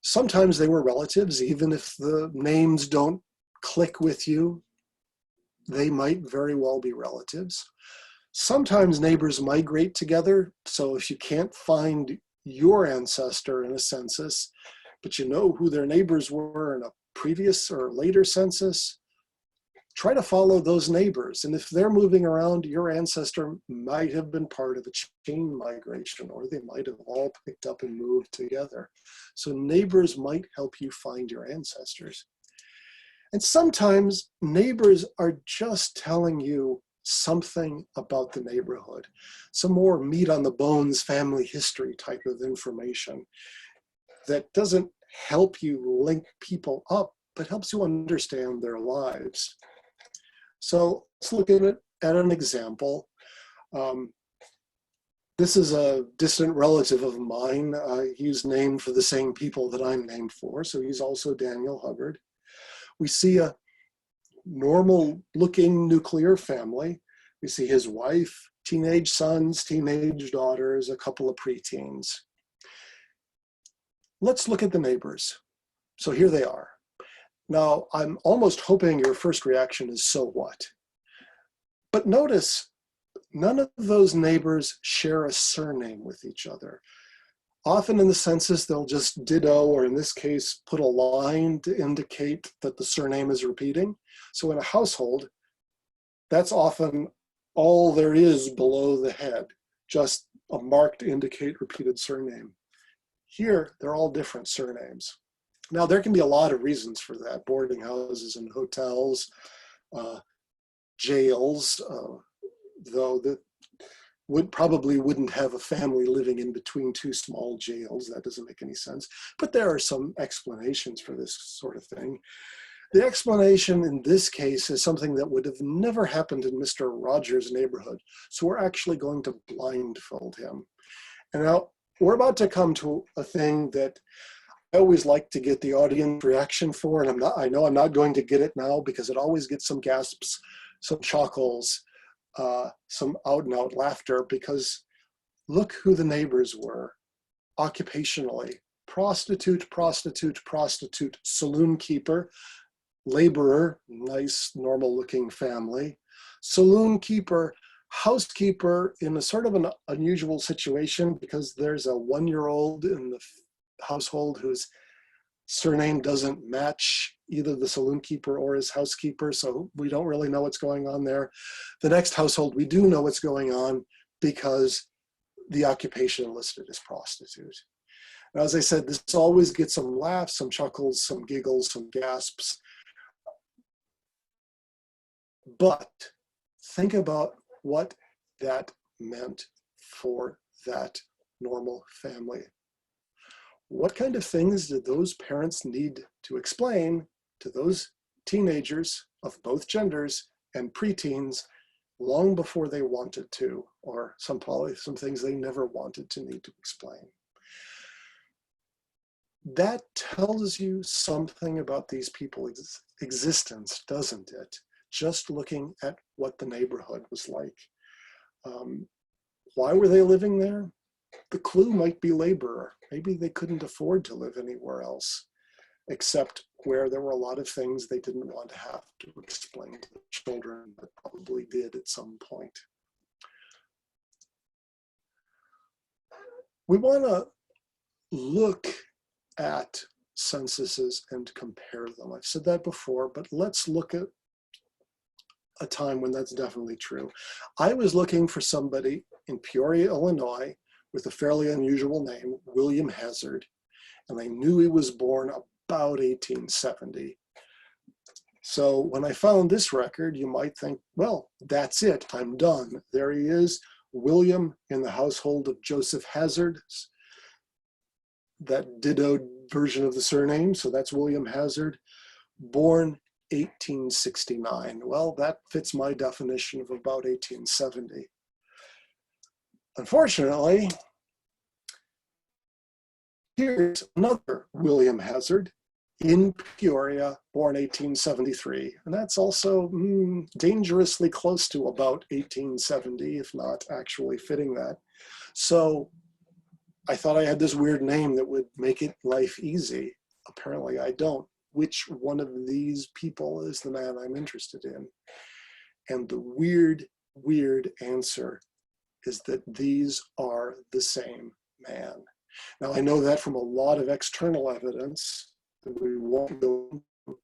Sometimes they were relatives, even if the names don't click with you. They might very well be relatives. Sometimes neighbors migrate together. So if you can't find your ancestor in a census, but you know who their neighbors were in a previous or later census, try to follow those neighbors. And if they're moving around, your ancestor might have been part of a chain migration, or they might have all picked up and moved together. So neighbors might help you find your ancestors. And sometimes neighbors are just telling you something about the neighborhood, some more meat on the bones family history type of information that doesn't help you link people up, but helps you understand their lives. So let's look at it at an example. This is a distant relative of mine. He's named for the same people that I'm named for, so he's also Daniel Hubbard. We see a normal-looking nuclear family. We see his wife, teenage sons, teenage daughters, a couple of preteens. Let's look at the neighbors. So here they are. Now, I'm almost hoping your first reaction is, so what? But notice, none of those neighbors share a surname with each other. Often in the census, they'll just ditto, or in this case, put a line to indicate that the surname is repeating. So in a household, that's often all there is below the head, just a mark to indicate repeated surname. Here, they're all different surnames. Now, there can be a lot of reasons for that. Boarding houses and hotels, jails, though that probably wouldn't have a family living in between two small jails. That doesn't make any sense. But there are some explanations for this sort of thing. The explanation in this case is something that would have never happened in Mr. Rogers' neighborhood. So we're actually going to blindfold him. And now we're about to come to a thing that I always like to get the audience reaction for, and I know I'm not going to get it now because it always gets some gasps, some chuckles, some out and out laughter, because look who the neighbors were occupationally. Prostitute, prostitute, prostitute, saloon keeper, laborer, nice normal looking family, saloon keeper, housekeeper in a sort of an unusual situation because there's a 1-year-old in the household whose surname doesn't match either the saloon keeper or his housekeeper, so we don't really know what's going on there. The next household, we do know what's going on because the occupation listed is prostitute. Now, as I said, this always gets some laughs, some chuckles, some giggles, some gasps. But think about what that meant for that normal family. What kind of things did those parents need to explain to those teenagers of both genders and preteens long before they wanted to, or some things they never wanted to need to explain? That tells you something about these people's existence, doesn't it? Just looking at what the neighborhood was like. Why were they living there? The clue might be laborer. Maybe they couldn't afford to live anywhere else, except where there were a lot of things they didn't want to have to explain to the children, but probably did at some point. We want to look at censuses and compare them. I've said that before, but let's look at a time when that's definitely true. I was looking for somebody in Peoria, Illinois, with a fairly unusual name, William Hazard, and I knew he was born about 1870. So when I found this record, you might think, well, that's it, I'm done. There he is, William in the household of Joseph Hazard, that dittoed version of the surname, so that's William Hazard, born 1869. Well, that fits my definition of about 1870. Unfortunately, here's another William Hazard in Peoria, born 1873. And that's also dangerously close to about 1870, if not actually fitting that. So I thought I had this weird name that would make it life easy. Apparently I don't. Which one of these people is the man I'm interested in? And the weird answer is that these are the same man. Now, I know that from a lot of external evidence that we won't go into.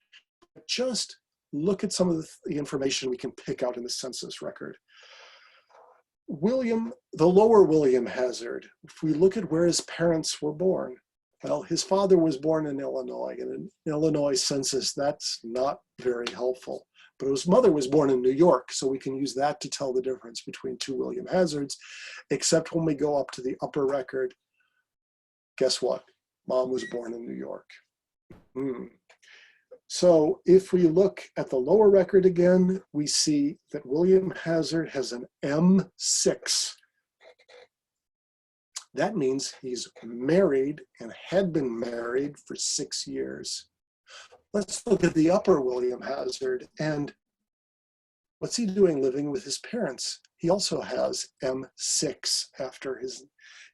Just look at some of the information we can pick out in the census record. William, the lower William Hazard, if we look at where his parents were born, well, his father was born in Illinois, and in Illinois census, that's not very helpful. But his mother was born in New York, so we can use that to tell the difference between two William Hazards, except when we go up to the upper record, guess what? Mom was born in New York. So if we look at the lower record again, we see that William Hazard has an M6. That means he's married and had been married for 6 years. Let's look at the upper William Hazard. And what's he doing living with his parents? He also has M6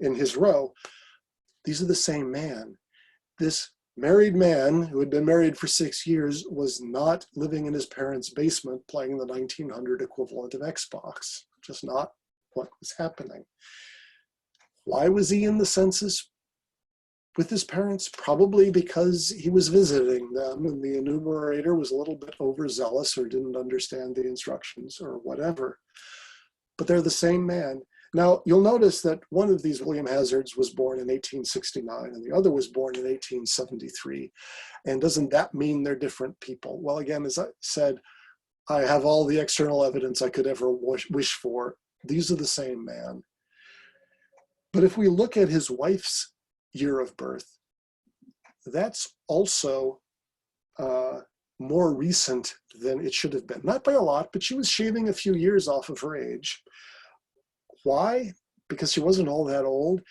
in his row. These are the same man. This married man who had been married for 6 years was not living in his parents' basement playing the 1900 equivalent of Xbox. Just not what was happening. Why was he in the census with his parents? Probably because he was visiting them and the enumerator was a little bit overzealous or didn't understand the instructions or whatever. But they're the same man. Now, you'll notice that one of these William Hazards was born in 1869 and the other was born in 1873. And doesn't that mean they're different people? Well, again, as I said, I have all the external evidence I could ever wish for. These are the same man. But if we look at his wife's year of birth, that's also more recent than it should have been. Not by a lot, but she was shaving a few years off of her age. Why? Because she wasn't all that old.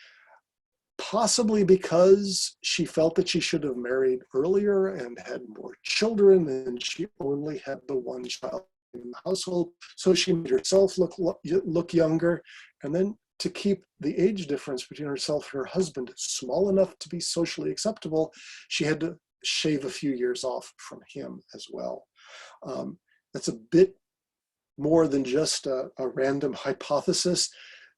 Possibly because she felt that she should have married earlier and had more children, and she only had the one child in the household. So she made herself look younger. And then to keep the age difference between herself and her husband small enough to be socially acceptable, she had to shave a few years off from him as well. That's a bit more than just a random hypothesis.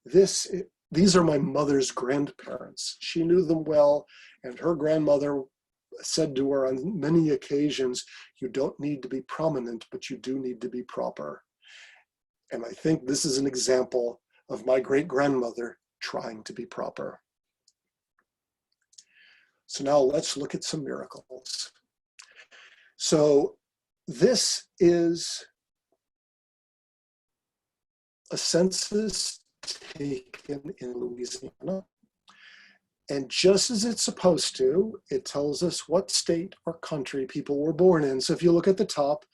These are my mother's grandparents. She knew them well, and her grandmother said to her on many occasions, you don't need to be prominent, but you do need to be proper. And I think this is an example of my great-grandmother trying to be proper. So now let's look at some miracles. So this is a census taken in Louisiana. And just as it's supposed to, it tells us what state or country people were born in. So if you look at the top,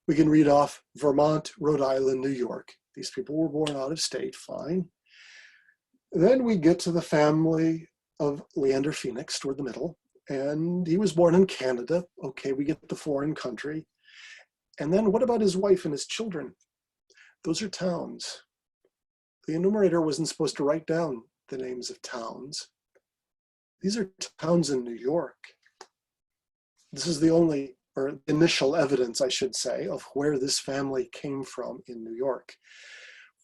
we can read off Vermont, Rhode Island, New York. These people were born out of state, fine. Then we get to the family of Leander Phoenix toward the middle, and he was born in Canada. Okay, we get the foreign country. And then what about his wife and his children? Those are towns. The enumerator wasn't supposed to write down the names of towns. These are towns in New York. This is the only, or initial evidence, I should say, of where this family came from in New York.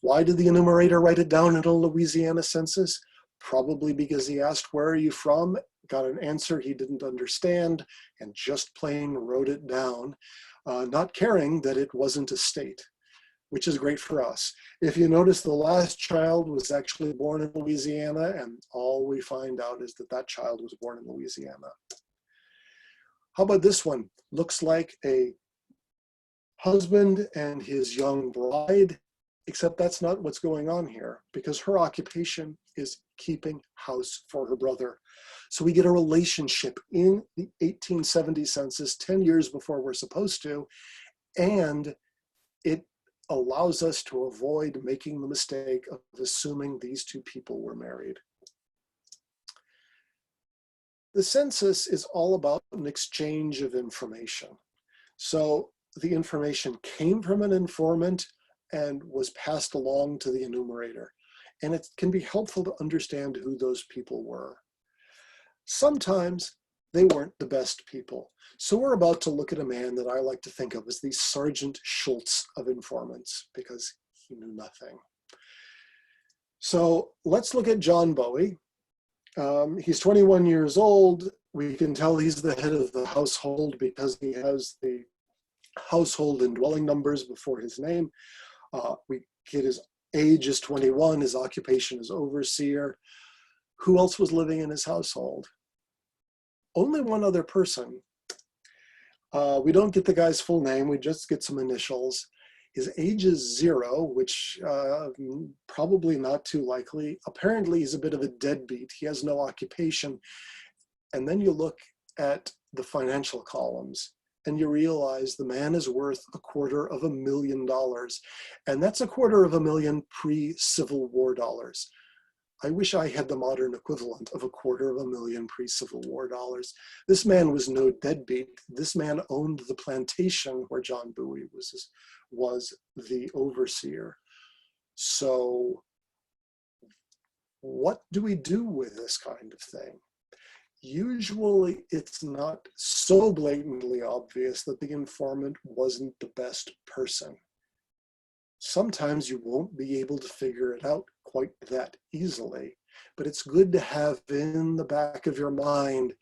Why did the enumerator write it down in a Louisiana census? Probably because he asked, where are you from? Got an answer he didn't understand and just plain wrote it down, not caring that it wasn't a state, which is great for us. If you notice, the last child was actually born in Louisiana, and all we find out is that that child was born in Louisiana. How about this one? Looks like a husband and his young bride, except that's not what's going on here, because her occupation is keeping house for her brother. So we get a relationship in the 1870 census, 10 years before we're supposed to, and it allows us to avoid making the mistake of assuming these two people were married. The census is all about an exchange of information. So the information came from an informant and was passed along to the enumerator. And it can be helpful to understand who those people were. Sometimes they weren't the best people. So we're about to look at a man that I like to think of as the Sergeant Schultz of informants, because he knew nothing. So let's look at John Bowie. He's 21 years old. We can tell he's the head of the household because he has the household and dwelling numbers before his name. We get his age is 21, his occupation is overseer. Who else was living in his household? Only one other person. We don't get the guy's full name, we just get some initials. His age is 0, which probably not too likely. Apparently he's a bit of a deadbeat. He has no occupation. And then you look at the financial columns and you realize the man is worth $250,000. And that's $250,000 pre-Civil War dollars. I wish I had the modern equivalent of $250,000 pre-Civil War dollars. This man was no deadbeat. This man owned the plantation where John Bowie was the overseer. So what do we do with this kind of thing? Usually it's not so blatantly obvious that the informant wasn't the best person. Sometimes you won't be able to figure it out quite that easily, but it's good to have in the back of your mind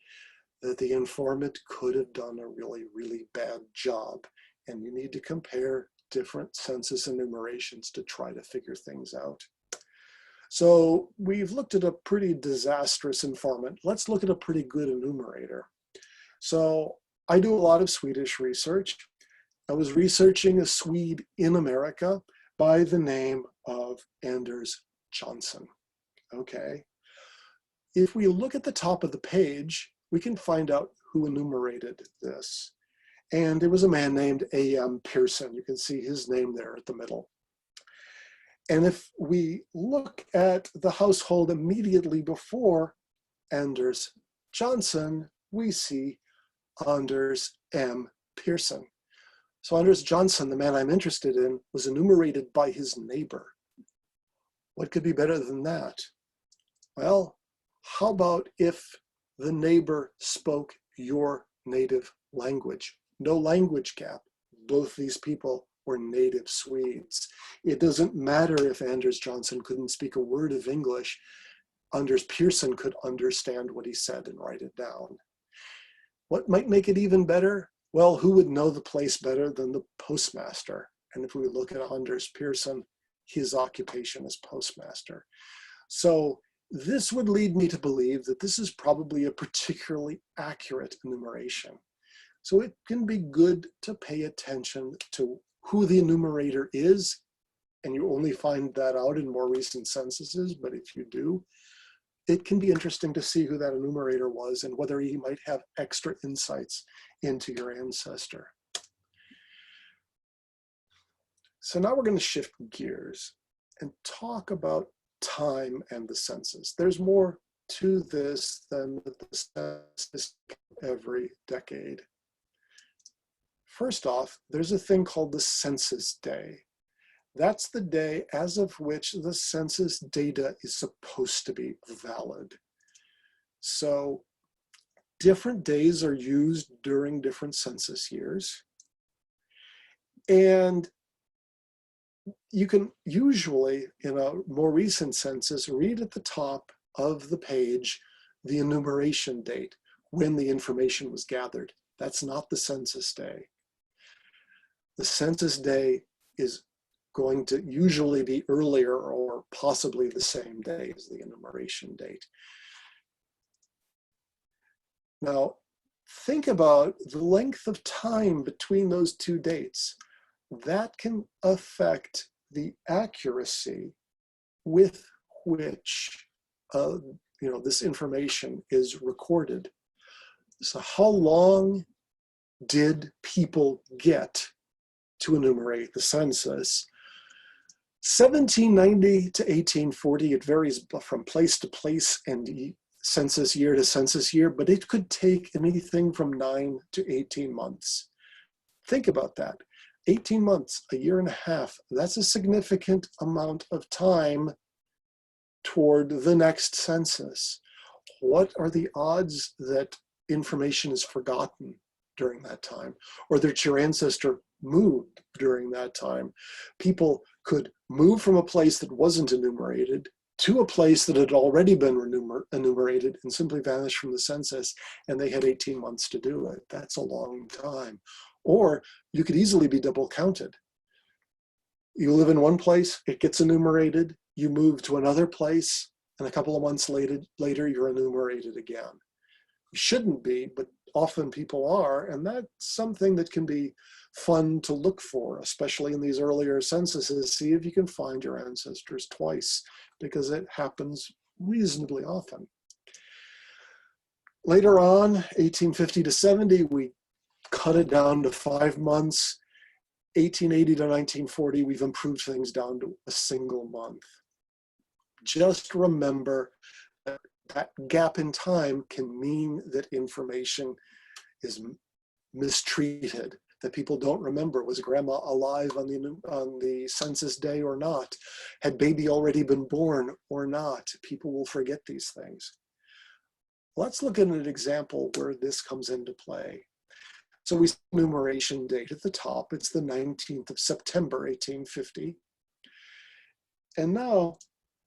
that the informant could have done a really, really bad job, and you need to compare different census enumerations to try to figure things out. So we've looked at a pretty disastrous informant. Let's look at a pretty good enumerator. So I do a lot of Swedish research. I was researching a Swede in America by the name of Anders Johnson. Okay. If we look at the top of the page, we can find out who enumerated this. And it was a man named A.M. Pearson. You can see his name there at the middle. And if we look at the household immediately before Anders Johnson, we see Anders M. Pearson. So Anders Johnson, the man I'm interested in, was enumerated by his neighbor. What could be better than that? Well, how about if the neighbor spoke your native language? No language gap. Both these people were native Swedes. It doesn't matter if Anders Johnson couldn't speak a word of English. Anders Pearson could understand what he said and write it down. What might make it even better? Well, who would know the place better than the postmaster? And if we look at Anders Pearson, his occupation is postmaster. So this would lead me to believe that this is probably a particularly accurate enumeration. So it can be good to pay attention to who the enumerator is, and you only find that out in more recent censuses, but if you do, it can be interesting to see who that enumerator was and whether he might have extra insights into your ancestor. So now we're going to shift gears and talk about time and the census. There's more to this than the census every decade. First off, there's a thing called the census day. That's the day as of which the census data is supposed to be valid. So different days are used during different census years. And you can usually, in a more recent census, read at the top of the page the enumeration date, when the information was gathered. That's not the census day. The census day is going to usually be earlier or possibly the same day as the enumeration date. Now, think about the length of time between those two dates. That can affect the accuracy with which this information is recorded. So how long did people get to enumerate the census? 1790 to 1840, it varies from place to place and census year to census year, but it could take anything from 9 to 18 months. Think about that. 18 months, a year and a half, that's a significant amount of time toward the next census. What are the odds that information is forgotten during that time, or that your ancestor moved during that time? People could move from a place that wasn't enumerated to a place that had already been enumerated and simply vanished from the census, and they had 18 months to do it. That's a long time. Or you could easily be double counted. You live in one place, it gets enumerated, you move to another place, and a couple of months later you're enumerated again. You shouldn't be, but often people are, and that's something that can be fun to look for, especially in these earlier censuses. See if you can find your ancestors twice, because it happens reasonably often. Later on, 1850 to 70, we cut it down to 5 months. 1880 to 1940, we've improved things down to a single month. Just remember that that gap in time can mean that information is mistreated, that people don't remember. Was grandma alive on the census day or not? Had baby already been born or not? People will forget these things. Let's look at an example where this comes into play. So we see the enumeration date at the top. It's the 19th of September, 1850. And now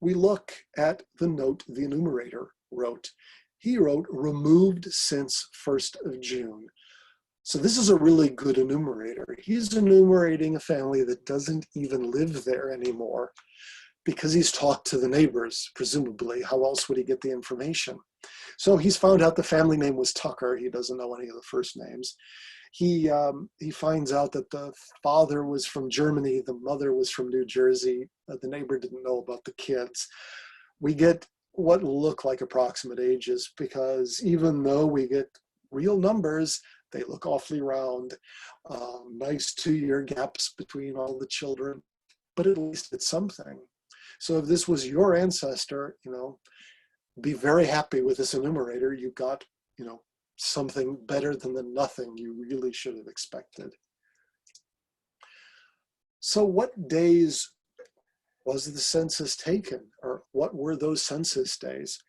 we look at the note the enumerator wrote. He wrote, removed since 1st of June. So this is a really good enumerator. He's enumerating a family that doesn't even live there anymore because he's talked to the neighbors, presumably. How else would he get the information? So he's found out the family name was Tucker. He doesn't know any of the first names. He finds out that the father was from Germany, the mother was from New Jersey. The neighbor didn't know about the kids. We get what look like approximate ages because even though we get real numbers, they look awfully round. Nice 2-year gaps between all the children, but at least it's something. So if this was your ancestor, be very happy with this enumerator. You got, something better than the nothing you really should have expected. So what days was the census taken, or what were those census days?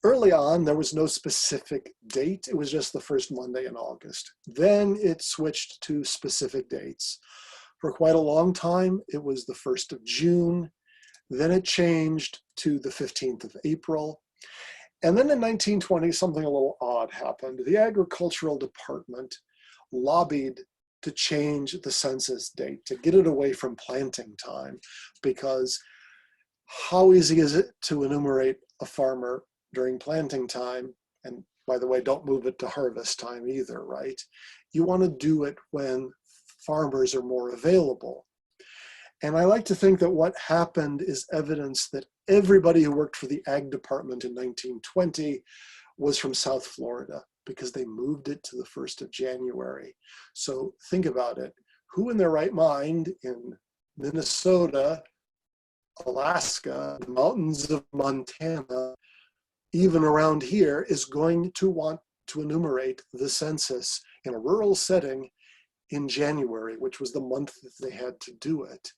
Early on, there was no specific date. It was just the first Monday in August. Then it switched to specific dates. For quite a long time, it was the 1st of June. Then it changed to the 15th of April. And then in 1920, something a little odd happened. The Agricultural Department lobbied to change the census date, to get it away from planting time, because how easy is it to enumerate a farmer during planting time? And by the way, don't move it to harvest time either, right? You want to do it when farmers are more available. And I like to think that what happened is evidence that everybody who worked for the Ag Department in 1920 was from South Florida because they moved it to the 1st of January. So think about it. Who in their right mind in Minnesota, Alaska, the mountains of Montana, even around here, is going to want to enumerate the census in a rural setting in January, which was the month that they had to do it?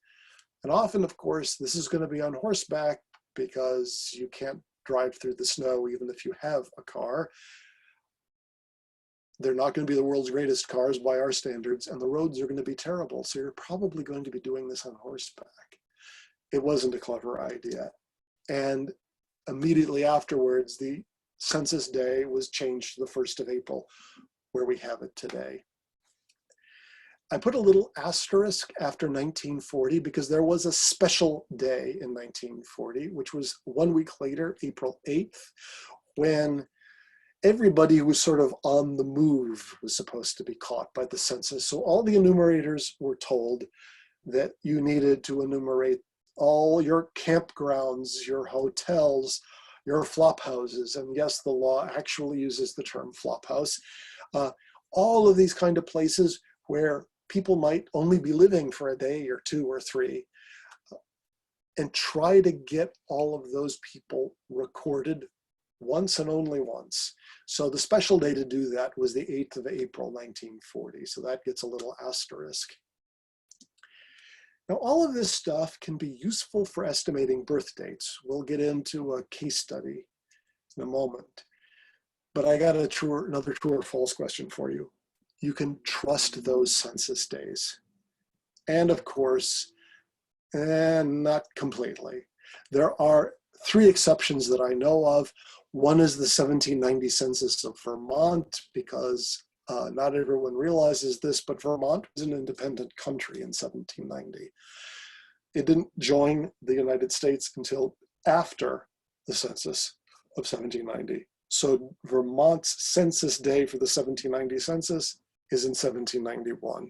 And often, of course, this is going to be on horseback because you can't drive through the snow even if you have a car. They're not going to be the world's greatest cars by our standards, and the roads are going to be terrible. So you're probably going to be doing this on horseback. It wasn't a clever idea. And immediately afterwards, the census day was changed to the 1st of April, where we have it today. I put a little asterisk after 1940 because there was a special day in 1940, which was 1 week later, April 8th, when everybody who was sort of on the move was supposed to be caught by the census. So all the enumerators were told that you needed to enumerate all your campgrounds, your hotels, your flop houses. And yes, the law actually uses the term flop house. All of these kind of places where people might only be living for a day or 2 or 3, and try to get all of those people recorded once and only once. So the special day to do that was the 8th of April, 1940. So that gets a little asterisk. Now, all of this stuff can be useful for estimating birth dates. We'll get into a case study in a moment. But I got another true or false question for you. You can trust those census days. And of course, not completely. There are 3 exceptions that I know of. One is the 1790 census of Vermont, because not everyone realizes this, but Vermont was an independent country in 1790. It didn't join the United States until after the census of 1790. So Vermont's census day for the 1790 census is in 1791.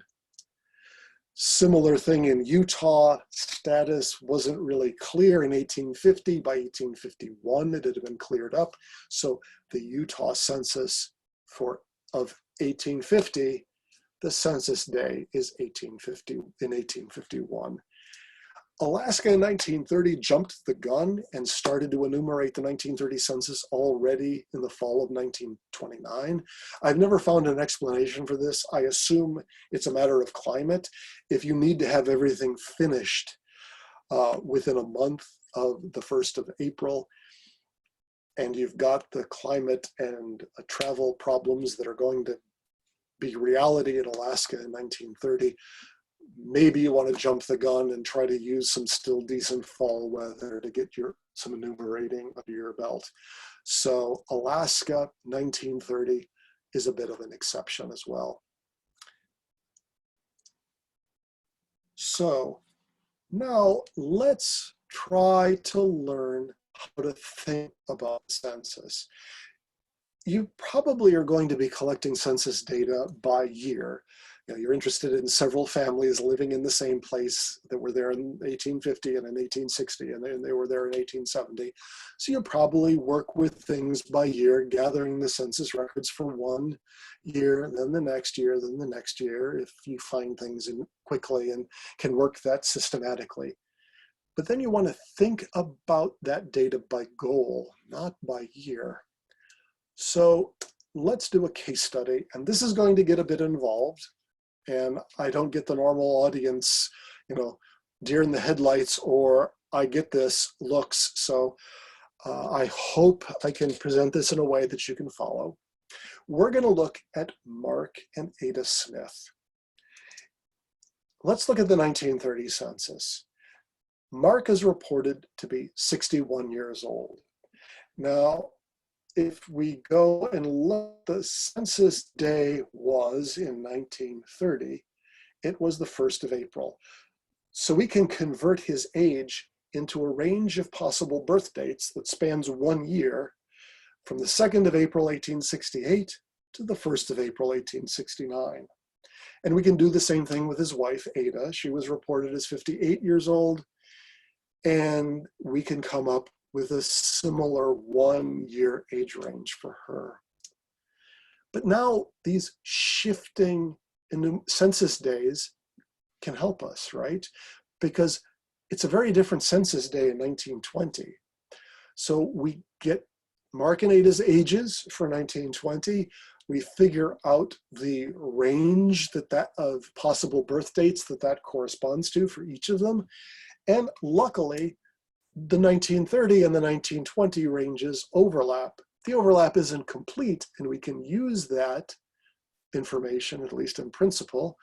Similar thing in Utah. Status wasn't really clear in 1850. By 1851, it had been cleared up. So the Utah census of 1850, the census day is in 1851. Alaska in 1930 jumped the gun and started to enumerate the 1930 census already in the fall of 1929. I've never found an explanation for this. I assume it's a matter of climate. If you need to have everything finished within a month of the 1st of April, and you've got the climate and travel problems that are going to be reality in Alaska in 1930, maybe you want to jump the gun and try to use some still decent fall weather to get some enumerating under your belt. So Alaska 1930 is a bit of an exception as well. So now let's try to learn how to think about the census. You probably are going to be collecting census data by year. You're interested in several families living in the same place that were there in 1850 and in 1860, and they were there in 1870. So you probably work with things by year, gathering the census records for one year, then the next year, then the next year, if you find things quickly and can work that systematically. But then you want to think about that data by goal, not by year. So let's do a case study, and this is going to get a bit involved. And I don't get the normal audience, deer in the headlights, or I get this looks. So I hope I can present this in a way that you can follow. We're going to look at Mark and Ada Smith. Let's look at the 1930 census. Mark is reported to be 61 years old. Now, if we go and look, the census day was in 1930, it was the 1st of April. So we can convert his age into a range of possible birth dates that spans 1 year, from the 2nd of April, 1868 to the 1st of April, 1869. And we can do the same thing with his wife, Ada. She was reported as 58 years old, and we can come up with a similar 1 year age range for her. But now these shifting census days can help us, right? Because it's a very different census day in 1920. So we get Mark and Ada's ages for 1920. We figure out the range of possible birth dates that corresponds to for each of them. And luckily, the 1930 and the 1920 ranges overlap. The overlap isn't complete, and we can use that information, at least in principle,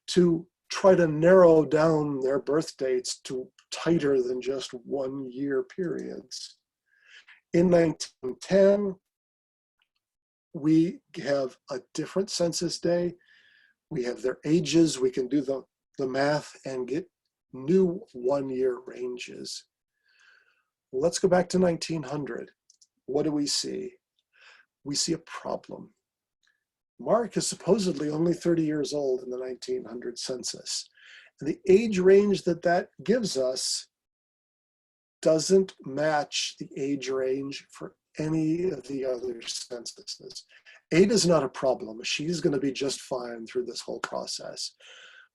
to try to narrow down their birth dates to tighter than just 1 year periods. In 1910, we have a different census day. We have their ages. We can do the math and get new 1 year ranges. Let's go back to 1900. What do we see? We see a problem. Mark is supposedly only 30 years old in the 1900 census. And the age range that gives us doesn't match the age range for any of the other censuses. Ada's not a problem. She's going to be just fine through this whole process.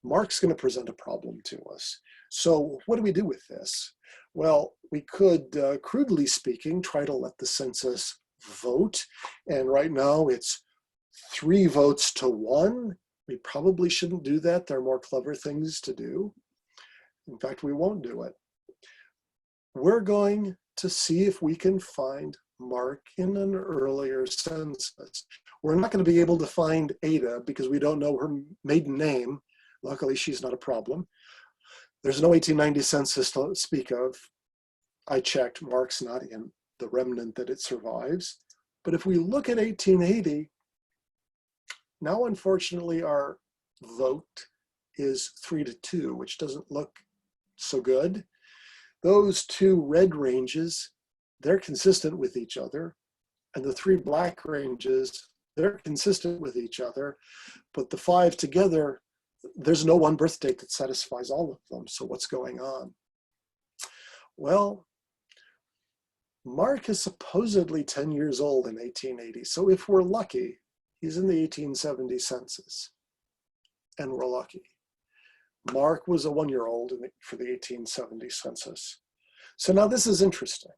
Mark's going to present a problem to us. So what do we do with this? Well, we could, crudely speaking, try to let the census vote. And right now it's 3 votes to 1. We probably shouldn't do that. There are more clever things to do. In fact, we won't do it. We're going to see if we can find Mark in an earlier census. We're not going to be able to find Ada because we don't know her maiden name. Luckily, she's not a problem. There's no 1890 census to speak of. I checked, Mark's not in the remnant that it survives. But if we look at 1880, now unfortunately our vote is 3-2, which doesn't look so good. Those 2 red ranges, they're consistent with each other. And the 3 black ranges, they're consistent with each other. But the 5 together, there's no one birth date that satisfies all of them. So what's going on? Well, Mark is supposedly 10 years old in 1880. So if we're lucky, he's in the 1870 census, and we're lucky. Mark was a 1-year-old for the 1870 census. So now this is interesting.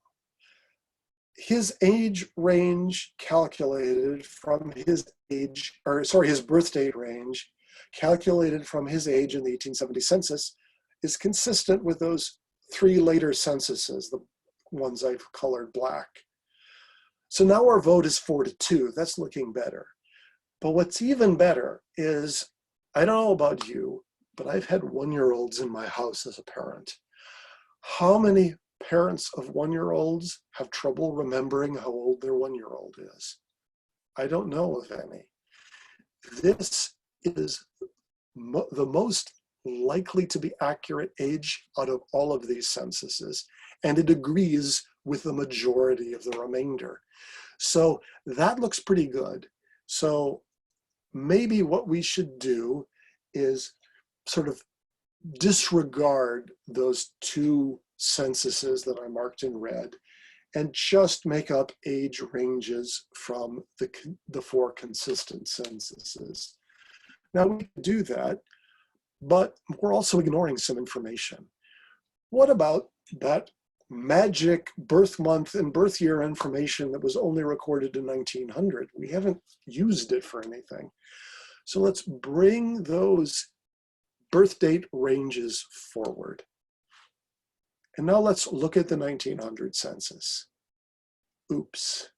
His age range calculated from his age, or sorry, his birth date range calculated from his age in the 1870 census is consistent with those 3 later censuses, the ones I've colored black. So now our vote is 4-2. That's looking better. But what's even better is, I don't know about you, but I've had 1-year-olds in my house as a parent. How many parents of 1-year-olds have trouble remembering how old their 1-year-old is? I don't know of any. This is the most likely to be accurate age out of all of these censuses, and it agrees with the majority of the remainder. So that looks pretty good. So maybe what we should do is sort of disregard those 2 censuses that I marked in red and just make up age ranges from the 4 consistent censuses. Now we can do that, but we're also ignoring some information. What about that magic birth month and birth year information that was only recorded in 1900? We haven't used it for anything. So let's bring those birth date ranges forward. And now let's look at the 1900 census. Oops.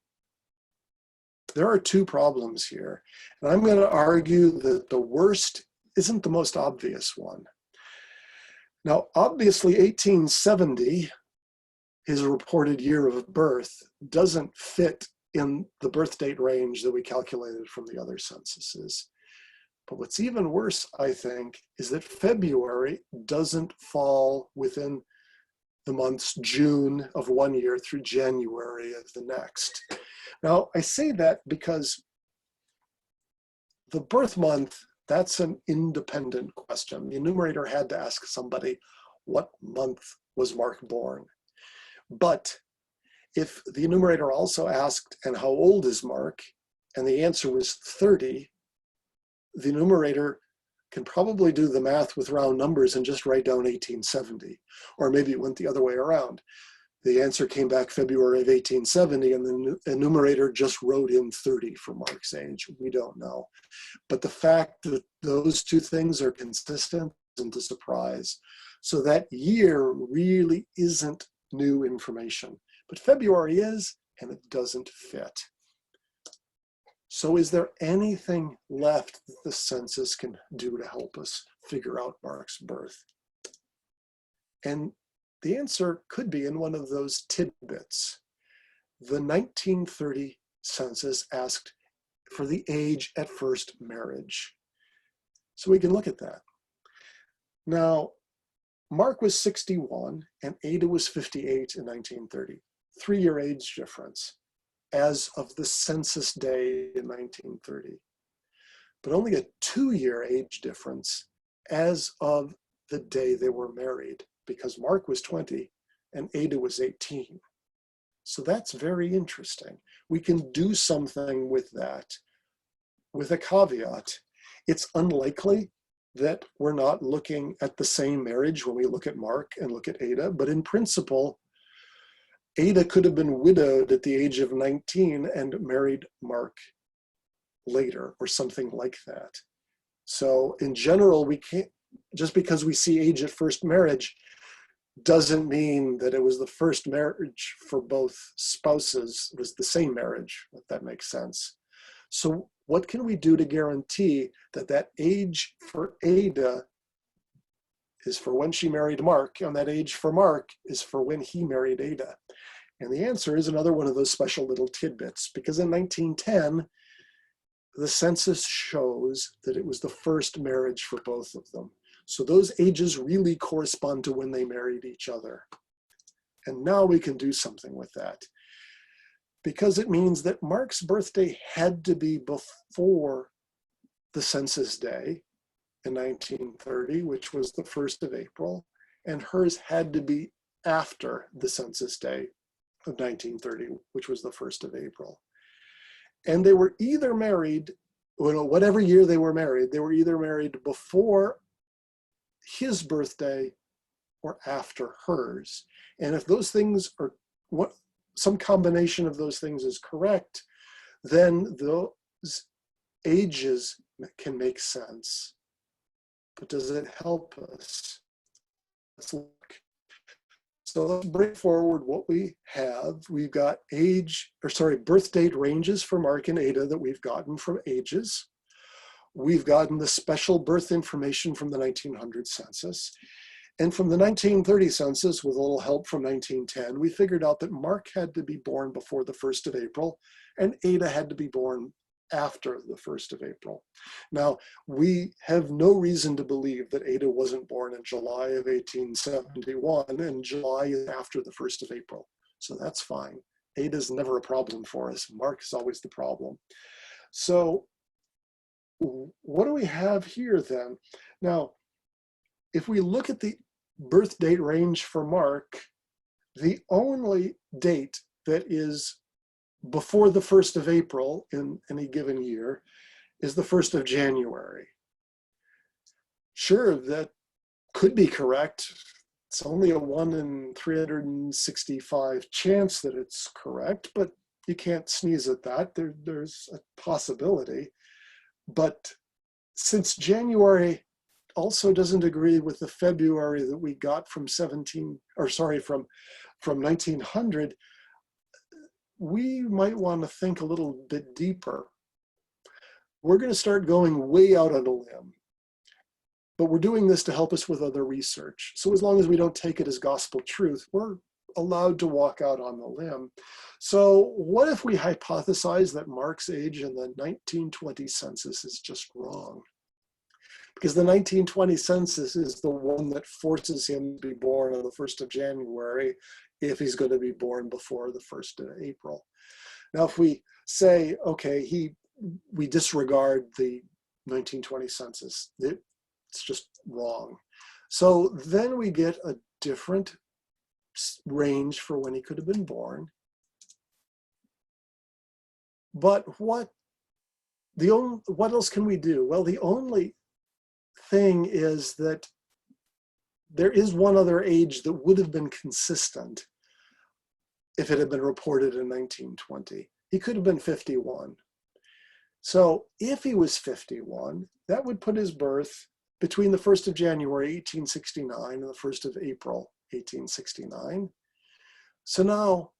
There are 2 problems here. And I'm going to argue that the worst isn't the most obvious one. Now, obviously, 1870, his reported year of birth, doesn't fit in the birth date range that we calculated from the other censuses. But what's even worse, I think, is that February doesn't fall within the months June of one year through January of the next. Now, I say that because the birth month, that's an independent question. The enumerator had to ask somebody, what month was Mark born? But if the enumerator also asked, and how old is Mark? And the answer was 30, the enumerator can probably do the math with round numbers and just write down 1870. Or maybe it went the other way around. The answer came back February of 1870, and the enumerator just wrote in 30 for Mark's age. We don't know. But the fact that those two things are consistent isn't a surprise. So that year really isn't new information. But February is, and it doesn't fit. So is there anything left that the census can do to help us figure out Mark's birth? And the answer could be in one of those tidbits. The 1930 census asked for the age at first marriage. So we can look at that. Now, Mark was 61 and Ada was 58 in 1930. 3-year age difference as of the census day in 1930. But only a 2-year age difference as of the day they were married, because Mark was 20 and Ada was 18. So that's very interesting. We can do something with that, with a caveat. It's unlikely that we're not looking at the same marriage when we look at Mark and look at Ada, but in principle, Ada could have been widowed at the age of 19 and married Mark later, or something like that. So in general, we can't, just because we see age at first marriage doesn't mean that it was the first marriage for both spouses. It was the same marriage, if that makes sense. So what can we do to guarantee that that age for Ada is for when she married Mark, and that age for Mark is for when he married Ada? And the answer is another one of those special little tidbits, because in 1910, the census shows that it was the first marriage for both of them. So those ages really correspond to when they married each other. And now we can do something with that, because it means that Mark's birthday had to be before the census day in 1930, which was the 1st of April, and hers had to be after the census day of 1930, which was the 1st of April. And they were either married, whatever year they were married, they were either married before his birthday or after hers. And if those things are, some combination of those things is correct, then those ages can make sense. But does it help us? Let's look. So let's bring forward what we have. We've got birth date ranges for Mark and Ada that we've gotten from ages. We've gotten the special birth information from the 1900 census. And from the 1930 census, with a little help from 1910, we figured out that Mark had to be born before the 1st of April, and Ada had to be born after the 1st of April. Now, we have no reason to believe that Ada wasn't born in July of 1871, and July is after the 1st of April. So that's fine. Ada's never a problem for us. Mark is always the problem. So what do we have here then? Now, if we look at the birth date range for Mark, the only date that is before the 1st of April in any given year is the 1st of January. Sure, that could be correct. It's only a 1 in 365 chance that it's correct, but you can't sneeze at that. There's a possibility. But since January also doesn't agree with the February that we got from from 1900, we might want to think a little bit deeper. We're going to start going way out on a limb, but we're doing this to help us with other research. So as long as we don't take it as gospel truth, we're allowed to walk out on the limb. So what if we hypothesize that Mark's age in the 1920 census is just wrong? Because the 1920 census is the one that forces him to be born on the 1st of January if he's going to be born before the 1st of April. Now, if we say, okay, we disregard the 1920 census, it's just wrong. So then we get a different range for when he could have been born. But what else can we do? Well, the only thing is that there is one other age that would have been consistent if it had been reported in 1920. He could have been 51. So if he was 51, that would put his birth between the 1st of January, 1869 and the 1st of April, 1869. So now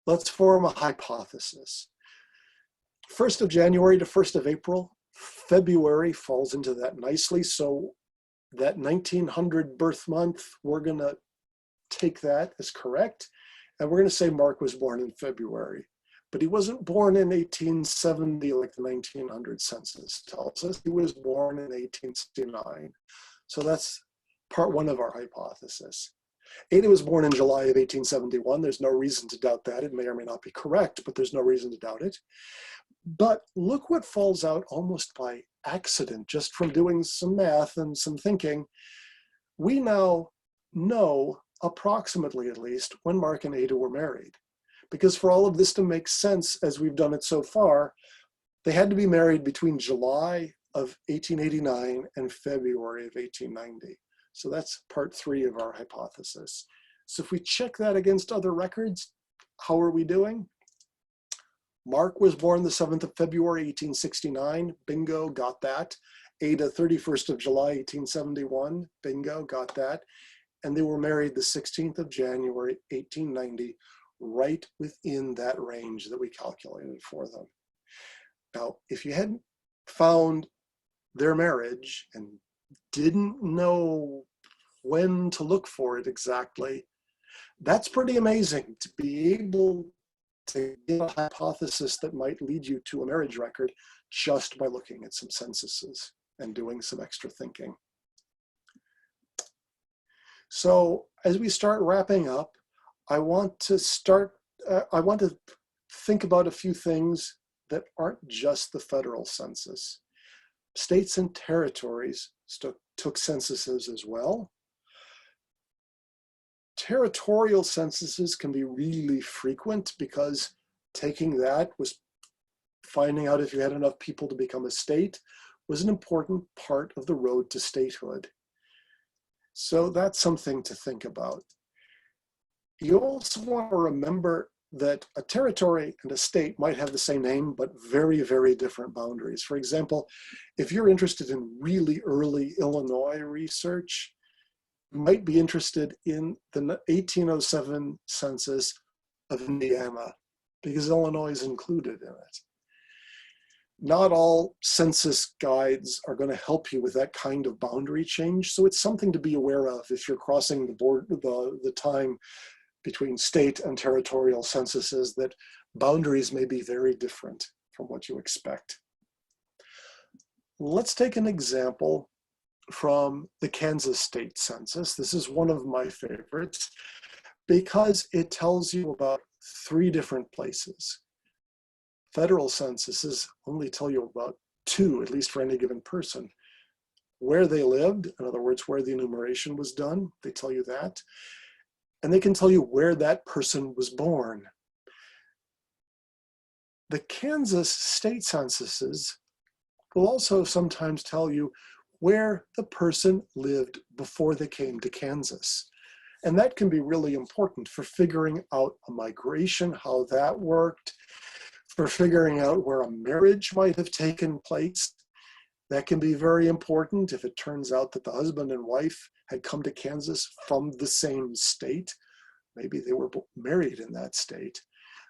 let's form a hypothesis. 1st of January to 1st of April, February falls into that nicely. So that 1900 birth month, we're going to take that as correct. And we're going to say Mark was born in February. But he wasn't born in 1870 like the 1900 census tells us. He was born in 1869. So that's part one of our hypothesis. Ada was born in July of 1871. There's no reason to doubt that. It may or may not be correct, but there's no reason to doubt it. But look what falls out almost by accident, just from doing some math and some thinking. We now know, approximately at least, when Mark and Ada were married. Because for all of this to make sense as we've done it so far, they had to be married between July of 1889 and February of 1890. So that's part 3 of our hypothesis. So if we check that against other records, how are we doing? Mark was born the 7th of February, 1869. Bingo, got that. Ada, 31st of July, 1871. Bingo, got that. And they were married the 16th of January, 1890, right within that range that we calculated for them. Now, if you hadn't found their marriage and didn't know when to look for it exactly, that's pretty amazing to be able to get a hypothesis that might lead you to a marriage record just by looking at some censuses and doing some extra thinking. So as we start wrapping up, I want to think about a few things that aren't just the federal census. States and territories took censuses as well. Territorial censuses can be really frequent because taking that was finding out if you had enough people to become a state was an important part of the road to statehood. So that's something to think about. You also want to remember that a territory and a state might have the same name, but very, very different boundaries. For example, if you're interested in really early Illinois research, you might be interested in the 1807 census of Indiana, because Illinois is included in it. Not all census guides are going to help you with that kind of boundary change, so it's something to be aware of if you're crossing the time between state and territorial censuses, that boundaries may be very different from what you expect. Let's take an example from the Kansas state census. This is one of my favorites because it tells you about 3 different places. Federal censuses only tell you about 2, at least for any given person. Where they lived, in other words, where the enumeration was done, they tell you that. And they can tell you where that person was born. The Kansas state censuses will also sometimes tell you where the person lived before they came to Kansas. And that can be really important for figuring out a migration, how that worked, for figuring out where a marriage might have taken place. That can be very important if it turns out that the husband and wife had come to Kansas from the same state. Maybe they were married in that state.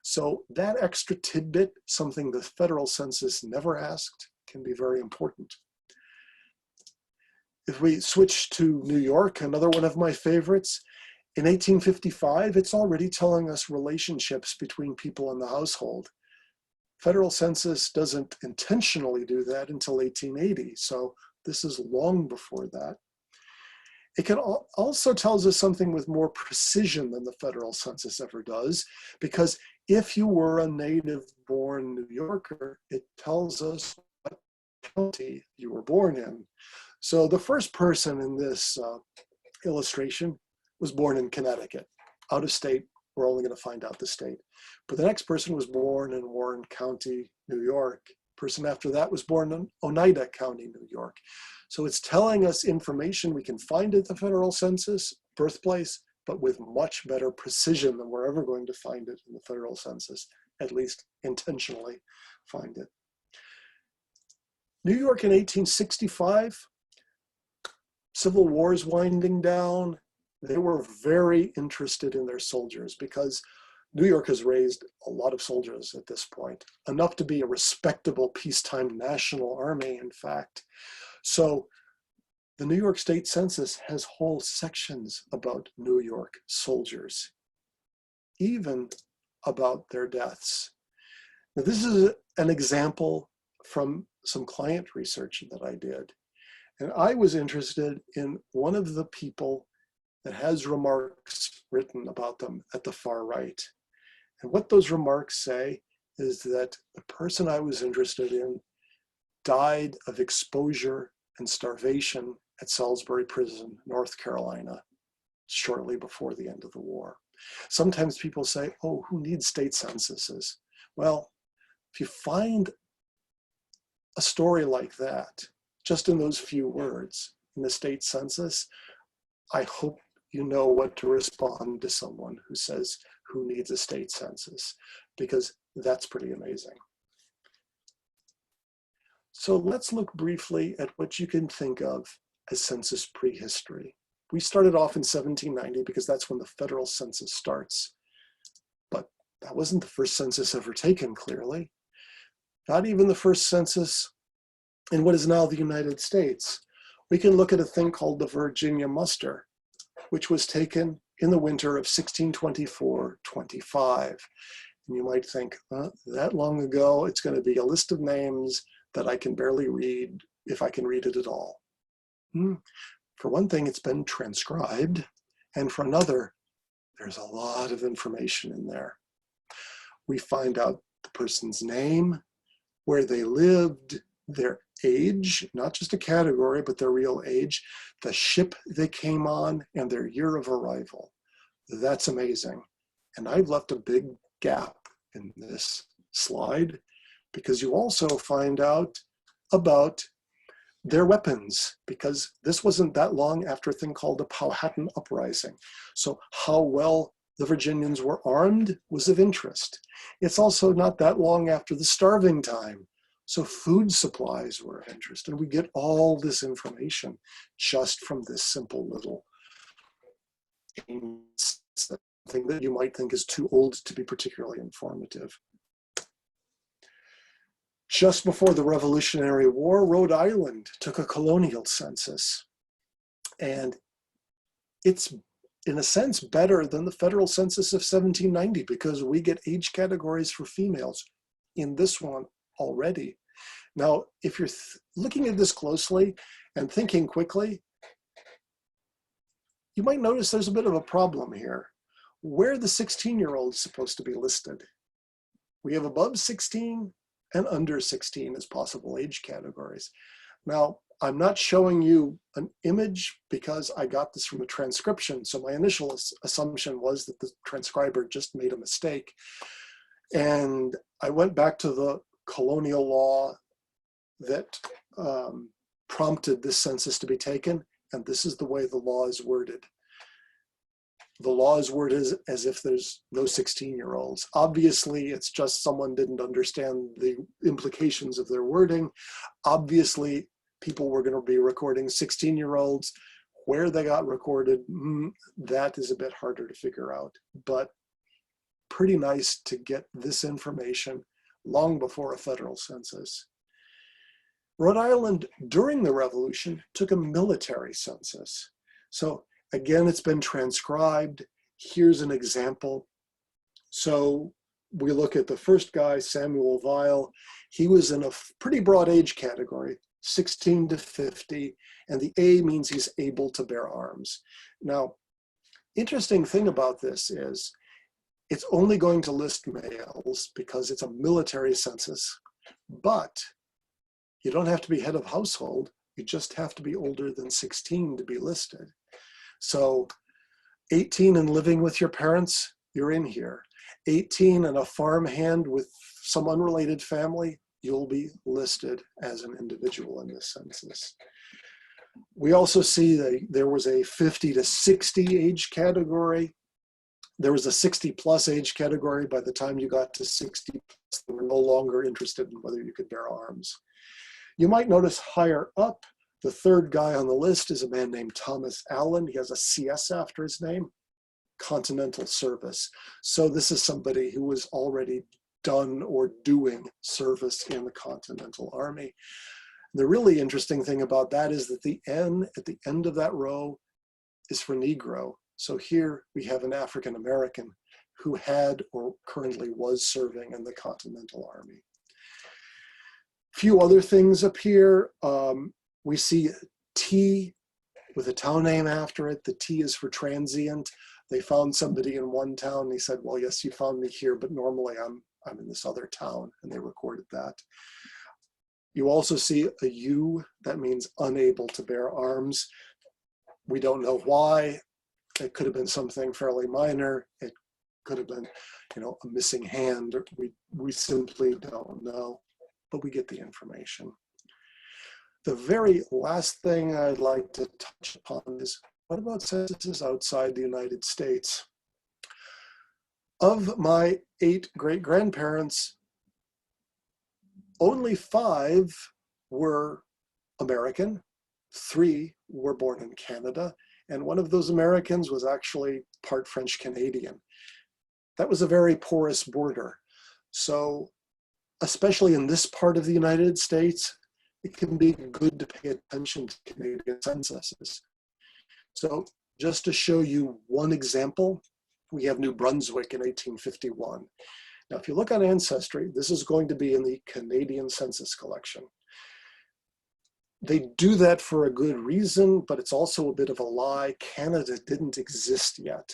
So that extra tidbit, something the federal census never asked, can be very important. If we switch to New York, another one of my favorites, in 1855, it's already telling us relationships between people in the household. Federal census doesn't intentionally do that until 1880, so this is long before that. It can also tells us something with more precision than the federal census ever does, because if you were a native-born New Yorker, it tells us what county you were born in. So the first person in this illustration was born in Connecticut. Out of state, we're only going to find out the state. But the next person was born in Warren County, New York. Person after that was born in Oneida County, New York. So it's telling us information we can find at the federal census, birthplace, but with much better precision than we're ever going to find it in the federal census, at least intentionally find it. New York in 1865, Civil War is winding down. They were very interested in their soldiers because New York has raised a lot of soldiers at this point, enough to be a respectable peacetime national army, in fact. So the New York State Census has whole sections about New York soldiers, even about their deaths. Now, this is an example from some client research that I did. And I was interested in one of the people that has remarks written about them at the far right. And what those remarks say is that the person I was interested in died of exposure and starvation at Salisbury Prison, North Carolina, shortly before the end of the war. Sometimes people say, oh, who needs state censuses? Well, if you find a story like that, just in those few words in the state census, I hope you know what to respond to someone who says, who needs a state census? Because that's pretty amazing. So let's look briefly at what you can think of as census prehistory. We started off in 1790 because that's when the federal census starts. But that wasn't the first census ever taken, clearly. Not even the first census in what is now the United States. We can look at a thing called the Virginia muster, which was taken in the winter of 1624-25. And you might think, that long ago, it's going to be a list of names that I can barely read, if I can read it at all. For one thing, it's been transcribed. And for another, there's a lot of information in there. We find out the person's name, where they lived, their age, not just a category, but their real age, the ship they came on, and their year of arrival. That's amazing. And I've left a big gap in this slide because you also find out about their weapons, because this wasn't that long after a thing called the Powhatan Uprising. So how well the Virginians were armed was of interest. It's also not that long after the starving time. So food supplies were of interest. And we get all this information just from this simple little thing that you might think is too old to be particularly informative. Just before the Revolutionary War, Rhode Island took a colonial census. And it's, in a sense, better than the federal census of 1790 because we get age categories for females in this one already. Now, if you're looking at this closely and thinking quickly, you might notice there's a bit of a problem here. Where are the 16-year-olds supposed to be listed? We have above 16 and under 16 as possible age categories. Now, I'm not showing you an image because I got this from a transcription. So my initial assumption was that the transcriber just made a mistake. And I went back to the colonial law that prompted this census to be taken. And this is the way the law is worded. The law is worded as if there's no 16-year-olds. Obviously, it's just someone didn't understand the implications of their wording. Obviously, people were going to be recording 16-year-olds. Where they got recorded, that is a bit harder to figure out. But pretty nice to get this information long before a federal census. Rhode Island, during the Revolution, took a military census. So again, it's been transcribed. Here's an example. So we look at the first guy, Samuel Weil. He was in a pretty broad age category, 16 to 50, and the A means he's able to bear arms. Now, interesting thing about this is it's only going to list males because it's a military census, but you don't have to be head of household. You just have to be older than 16 to be listed. So 18 and living with your parents, you're in here. 18 and a farmhand with some unrelated family, you'll be listed as an individual in this census. We also see that there was a 50 to 60 age category. There was a 60 plus age category. By the time you got to 60 plus, they were no longer interested in whether you could bear arms. You might notice higher up, the third guy on the list is a man named Thomas Allen. He has a CS after his name, Continental Service. So this is somebody who was already done or doing service in the Continental Army. The really interesting thing about that is that the N at the end of that row is for Negro. So here we have an African American who had or currently was serving in the Continental Army. Few other things up here. We see T with a town name after it. The T is for transient. They found somebody in one town. And he said, well, yes, you found me here, but normally I'm in this other town, and they recorded that. You also see a U, that means unable to bear arms. We don't know why. It could have been something fairly minor. It could have been, a missing hand. We simply don't know, but we get the information. The very last thing I'd like to touch upon is, what about censuses outside the United States? Of my 8 great-grandparents, only 5 were American, 3 were born in Canada, and one of those Americans was actually part French-Canadian. That was a very porous border. So, especially in this part of the United States, it can be good to pay attention to Canadian censuses. So just to show you one example, we have New Brunswick in 1851. Now, if you look on Ancestry, this is going to be in the Canadian Census collection. They do that for a good reason, but it's also a bit of a lie. Canada didn't exist yet.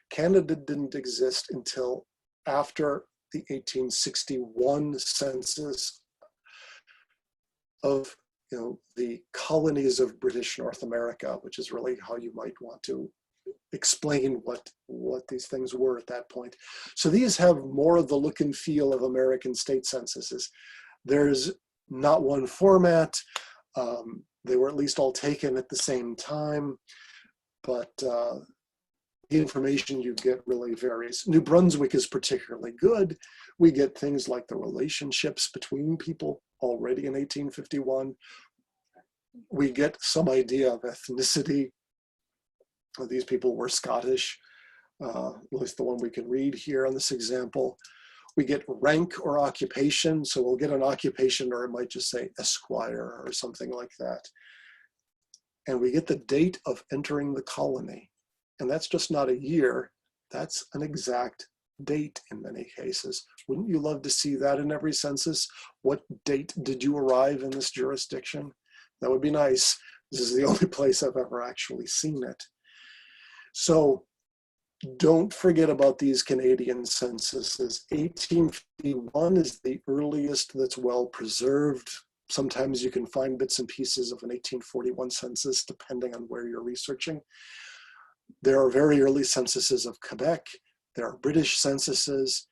Canada didn't exist until after the 1861 census of the colonies of British North America, which is really how you might want to explain what these things were at that point. So these have more of the look and feel of American state censuses. There's not one format. They were at least all taken at the same time, but the information you get really varies. New Brunswick is particularly good. We get things like the relationships between people already in 1851. We get some idea of ethnicity. These people were Scottish, at least the one we can read here on this example. We get rank or occupation, so we'll get an occupation, or it might just say Esquire or something like that. And we get the date of entering the colony. And that's just not a year, that's an exact date in many cases. Wouldn't you love to see that in every census? What date did you arrive in this jurisdiction? That would be nice. This is the only place I've ever actually seen it. So don't forget about these Canadian censuses. 1851 is the earliest that's well preserved. Sometimes you can find bits and pieces of an 1841 census depending on where you're researching. There are very early censuses of Quebec. There are British censuses.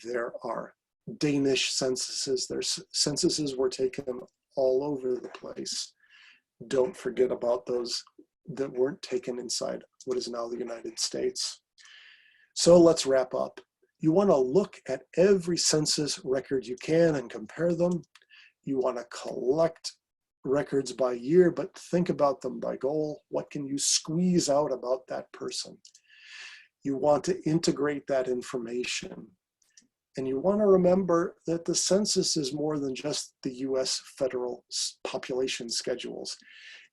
There are Danish censuses. There's censuses were taken all over the place. Don't forget about those that weren't taken inside what is now the United States. So let's wrap up. You want to look at every census record you can and compare them. You want to collect records by year, but think about them by goal. What can you squeeze out about that person? You want to integrate that information. And you want to remember that the census is more than just the US federal population schedules.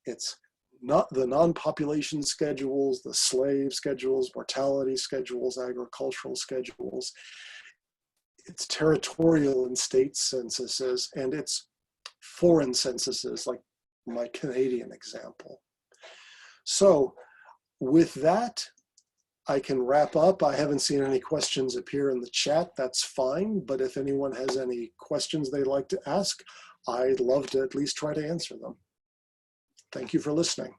It's not the non-population schedules, the slave schedules, mortality schedules, agricultural schedules. It's territorial and state censuses, and it's foreign censuses, like my Canadian example. So with that, I can wrap up. I haven't seen any questions appear in the chat. That's fine. But if anyone has any questions they'd like to ask, I'd love to at least try to answer them. Thank you for listening.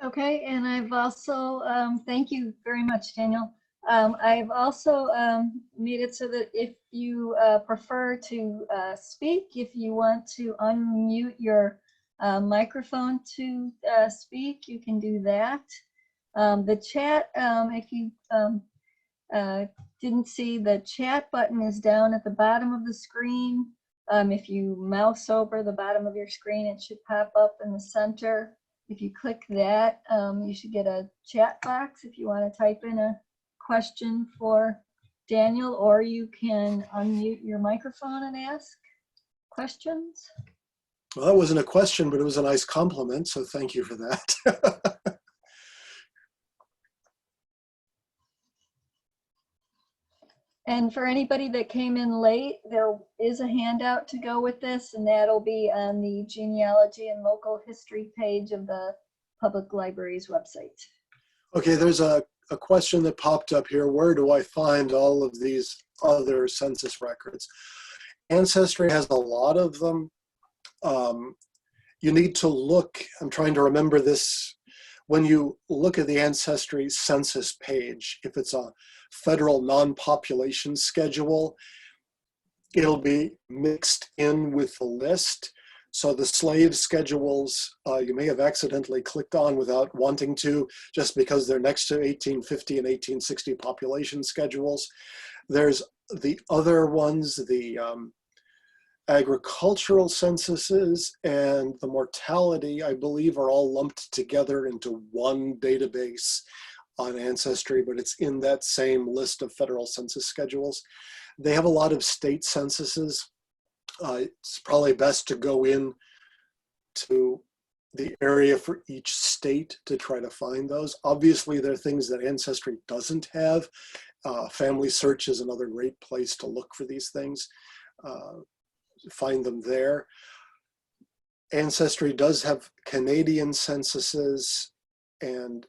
Okay, and I've also, thank you very much, Daniel. I've also made it so that if you prefer to speak, if you want to unmute your microphone to speak, you can do that. The chat, if you didn't see, the chat button is down at the bottom of the screen. If you mouse over the bottom of your screen, it should pop up in the center. If you click that, you should get a chat box if you want to type in a question for Daniel, or you can unmute your microphone and ask questions. Well, that wasn't a question, but it was a nice compliment, so thank you for that. And for anybody that came in late, there is a handout to go with this, and that'll be on the genealogy and local history page of the public library's website. Okay, there's a question that popped up here. Where do I find all of these other census records? Ancestry has a lot of them. You need to look, I'm trying to remember this, when you look at the Ancestry census page, if it's a federal non-population schedule, it'll be mixed in with the list. So the slave schedules, you may have accidentally clicked on without wanting to, just because they're next to 1850 and 1860 population schedules. There's the other ones, the agricultural censuses and the mortality, I believe, are all lumped together into one database on Ancestry, but it's in that same list of federal census schedules. They have a lot of state censuses. It's probably best to go in to the area for each state to try to find those. Obviously, there are things that Ancestry doesn't have. Family Search is another great place to look for these things. Find them there. Ancestry does have Canadian censuses and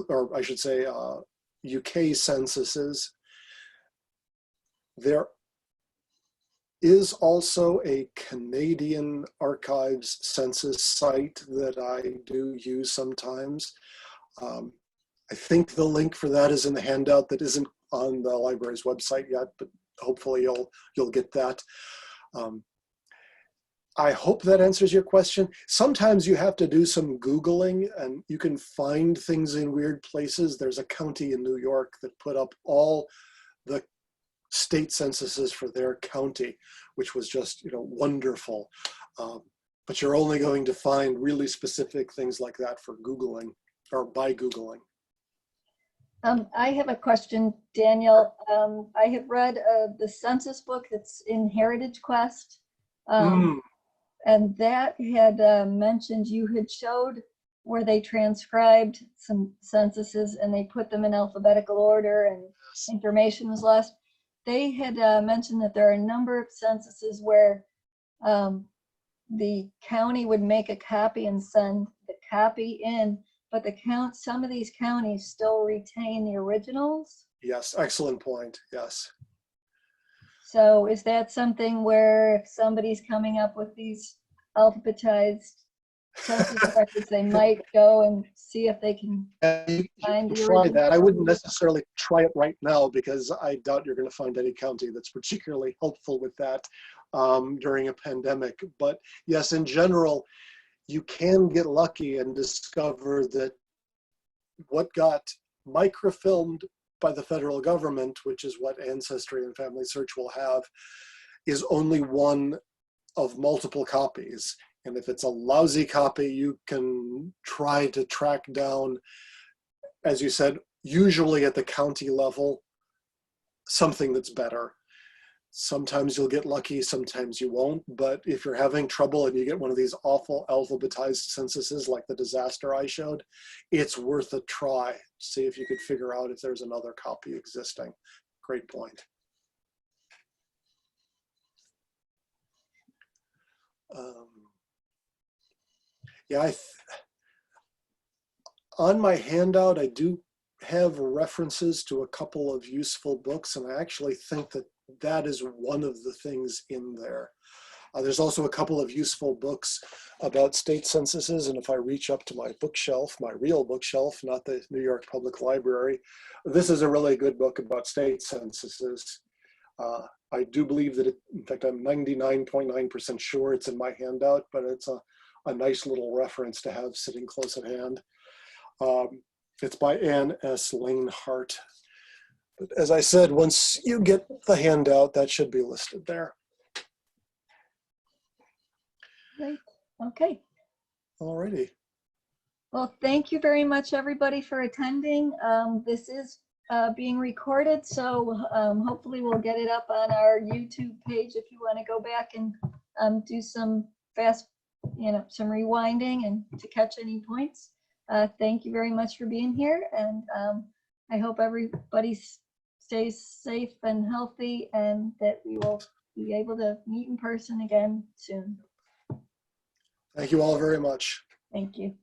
or I should say UK censuses. There is also a Canadian Archives census site that I do use sometimes. I think the link for that is in the handout that isn't on the library's website yet, but hopefully you'll get that. I hope that answers your question. Sometimes you have to do some Googling and you can find things in weird places. There's a county in New York that put up all the state censuses for their county, which was just, wonderful. But you're only going to find really specific things like that for Googling or by Googling. I have a question, Daniel. I have read the census book that's in Heritage Quest. And that had mentioned, you had showed where they transcribed some censuses and they put them in alphabetical order and information was lost. They had mentioned that there are a number of censuses where the county would make a copy and send the copy in, but some of these counties still retain the originals. Yes, excellent point. Yes. So is that something where if somebody's coming up with these alphabetized census records, they might go and see if they can find the try original? that. I wouldn't necessarily try it right now because I doubt you're going to find any county that's particularly helpful with that during a pandemic. But yes, in general, you can get lucky and discover that what got microfilmed by the federal government, which is what Ancestry and Family Search will have, is only one of multiple copies. And if it's a lousy copy, you can try to track down, as you said, usually at the county level, something that's better. Sometimes you'll get lucky, sometimes you won't. But if you're having trouble and you get one of these awful alphabetized censuses like the disaster I showed, it's worth a try. See if you could figure out if there's another copy existing. Great point. Yeah, on my handout, I do have references to a couple of useful books, and I actually think that that is one of the things in there. There's also a couple of useful books about state censuses, and if I reach up to my bookshelf, my real bookshelf, not the New York Public Library, this is a really good book about state censuses. I do believe that in fact, I'm 99.9% sure it's in my handout, but it's a nice little reference to have sitting close at hand. It's by Anne S. Lanehart. But as I said, once you get the handout, that should be listed there. Great. Okay. All righty. Well, thank you very much, everybody, for attending. This is being recorded, so hopefully we'll get it up on our YouTube page if you want to go back and do some some rewinding and to catch any points. Thank you very much for being here, and I hope everybody stays safe and healthy and that we will be able to meet in person again soon. Thank you all very much. Thank you.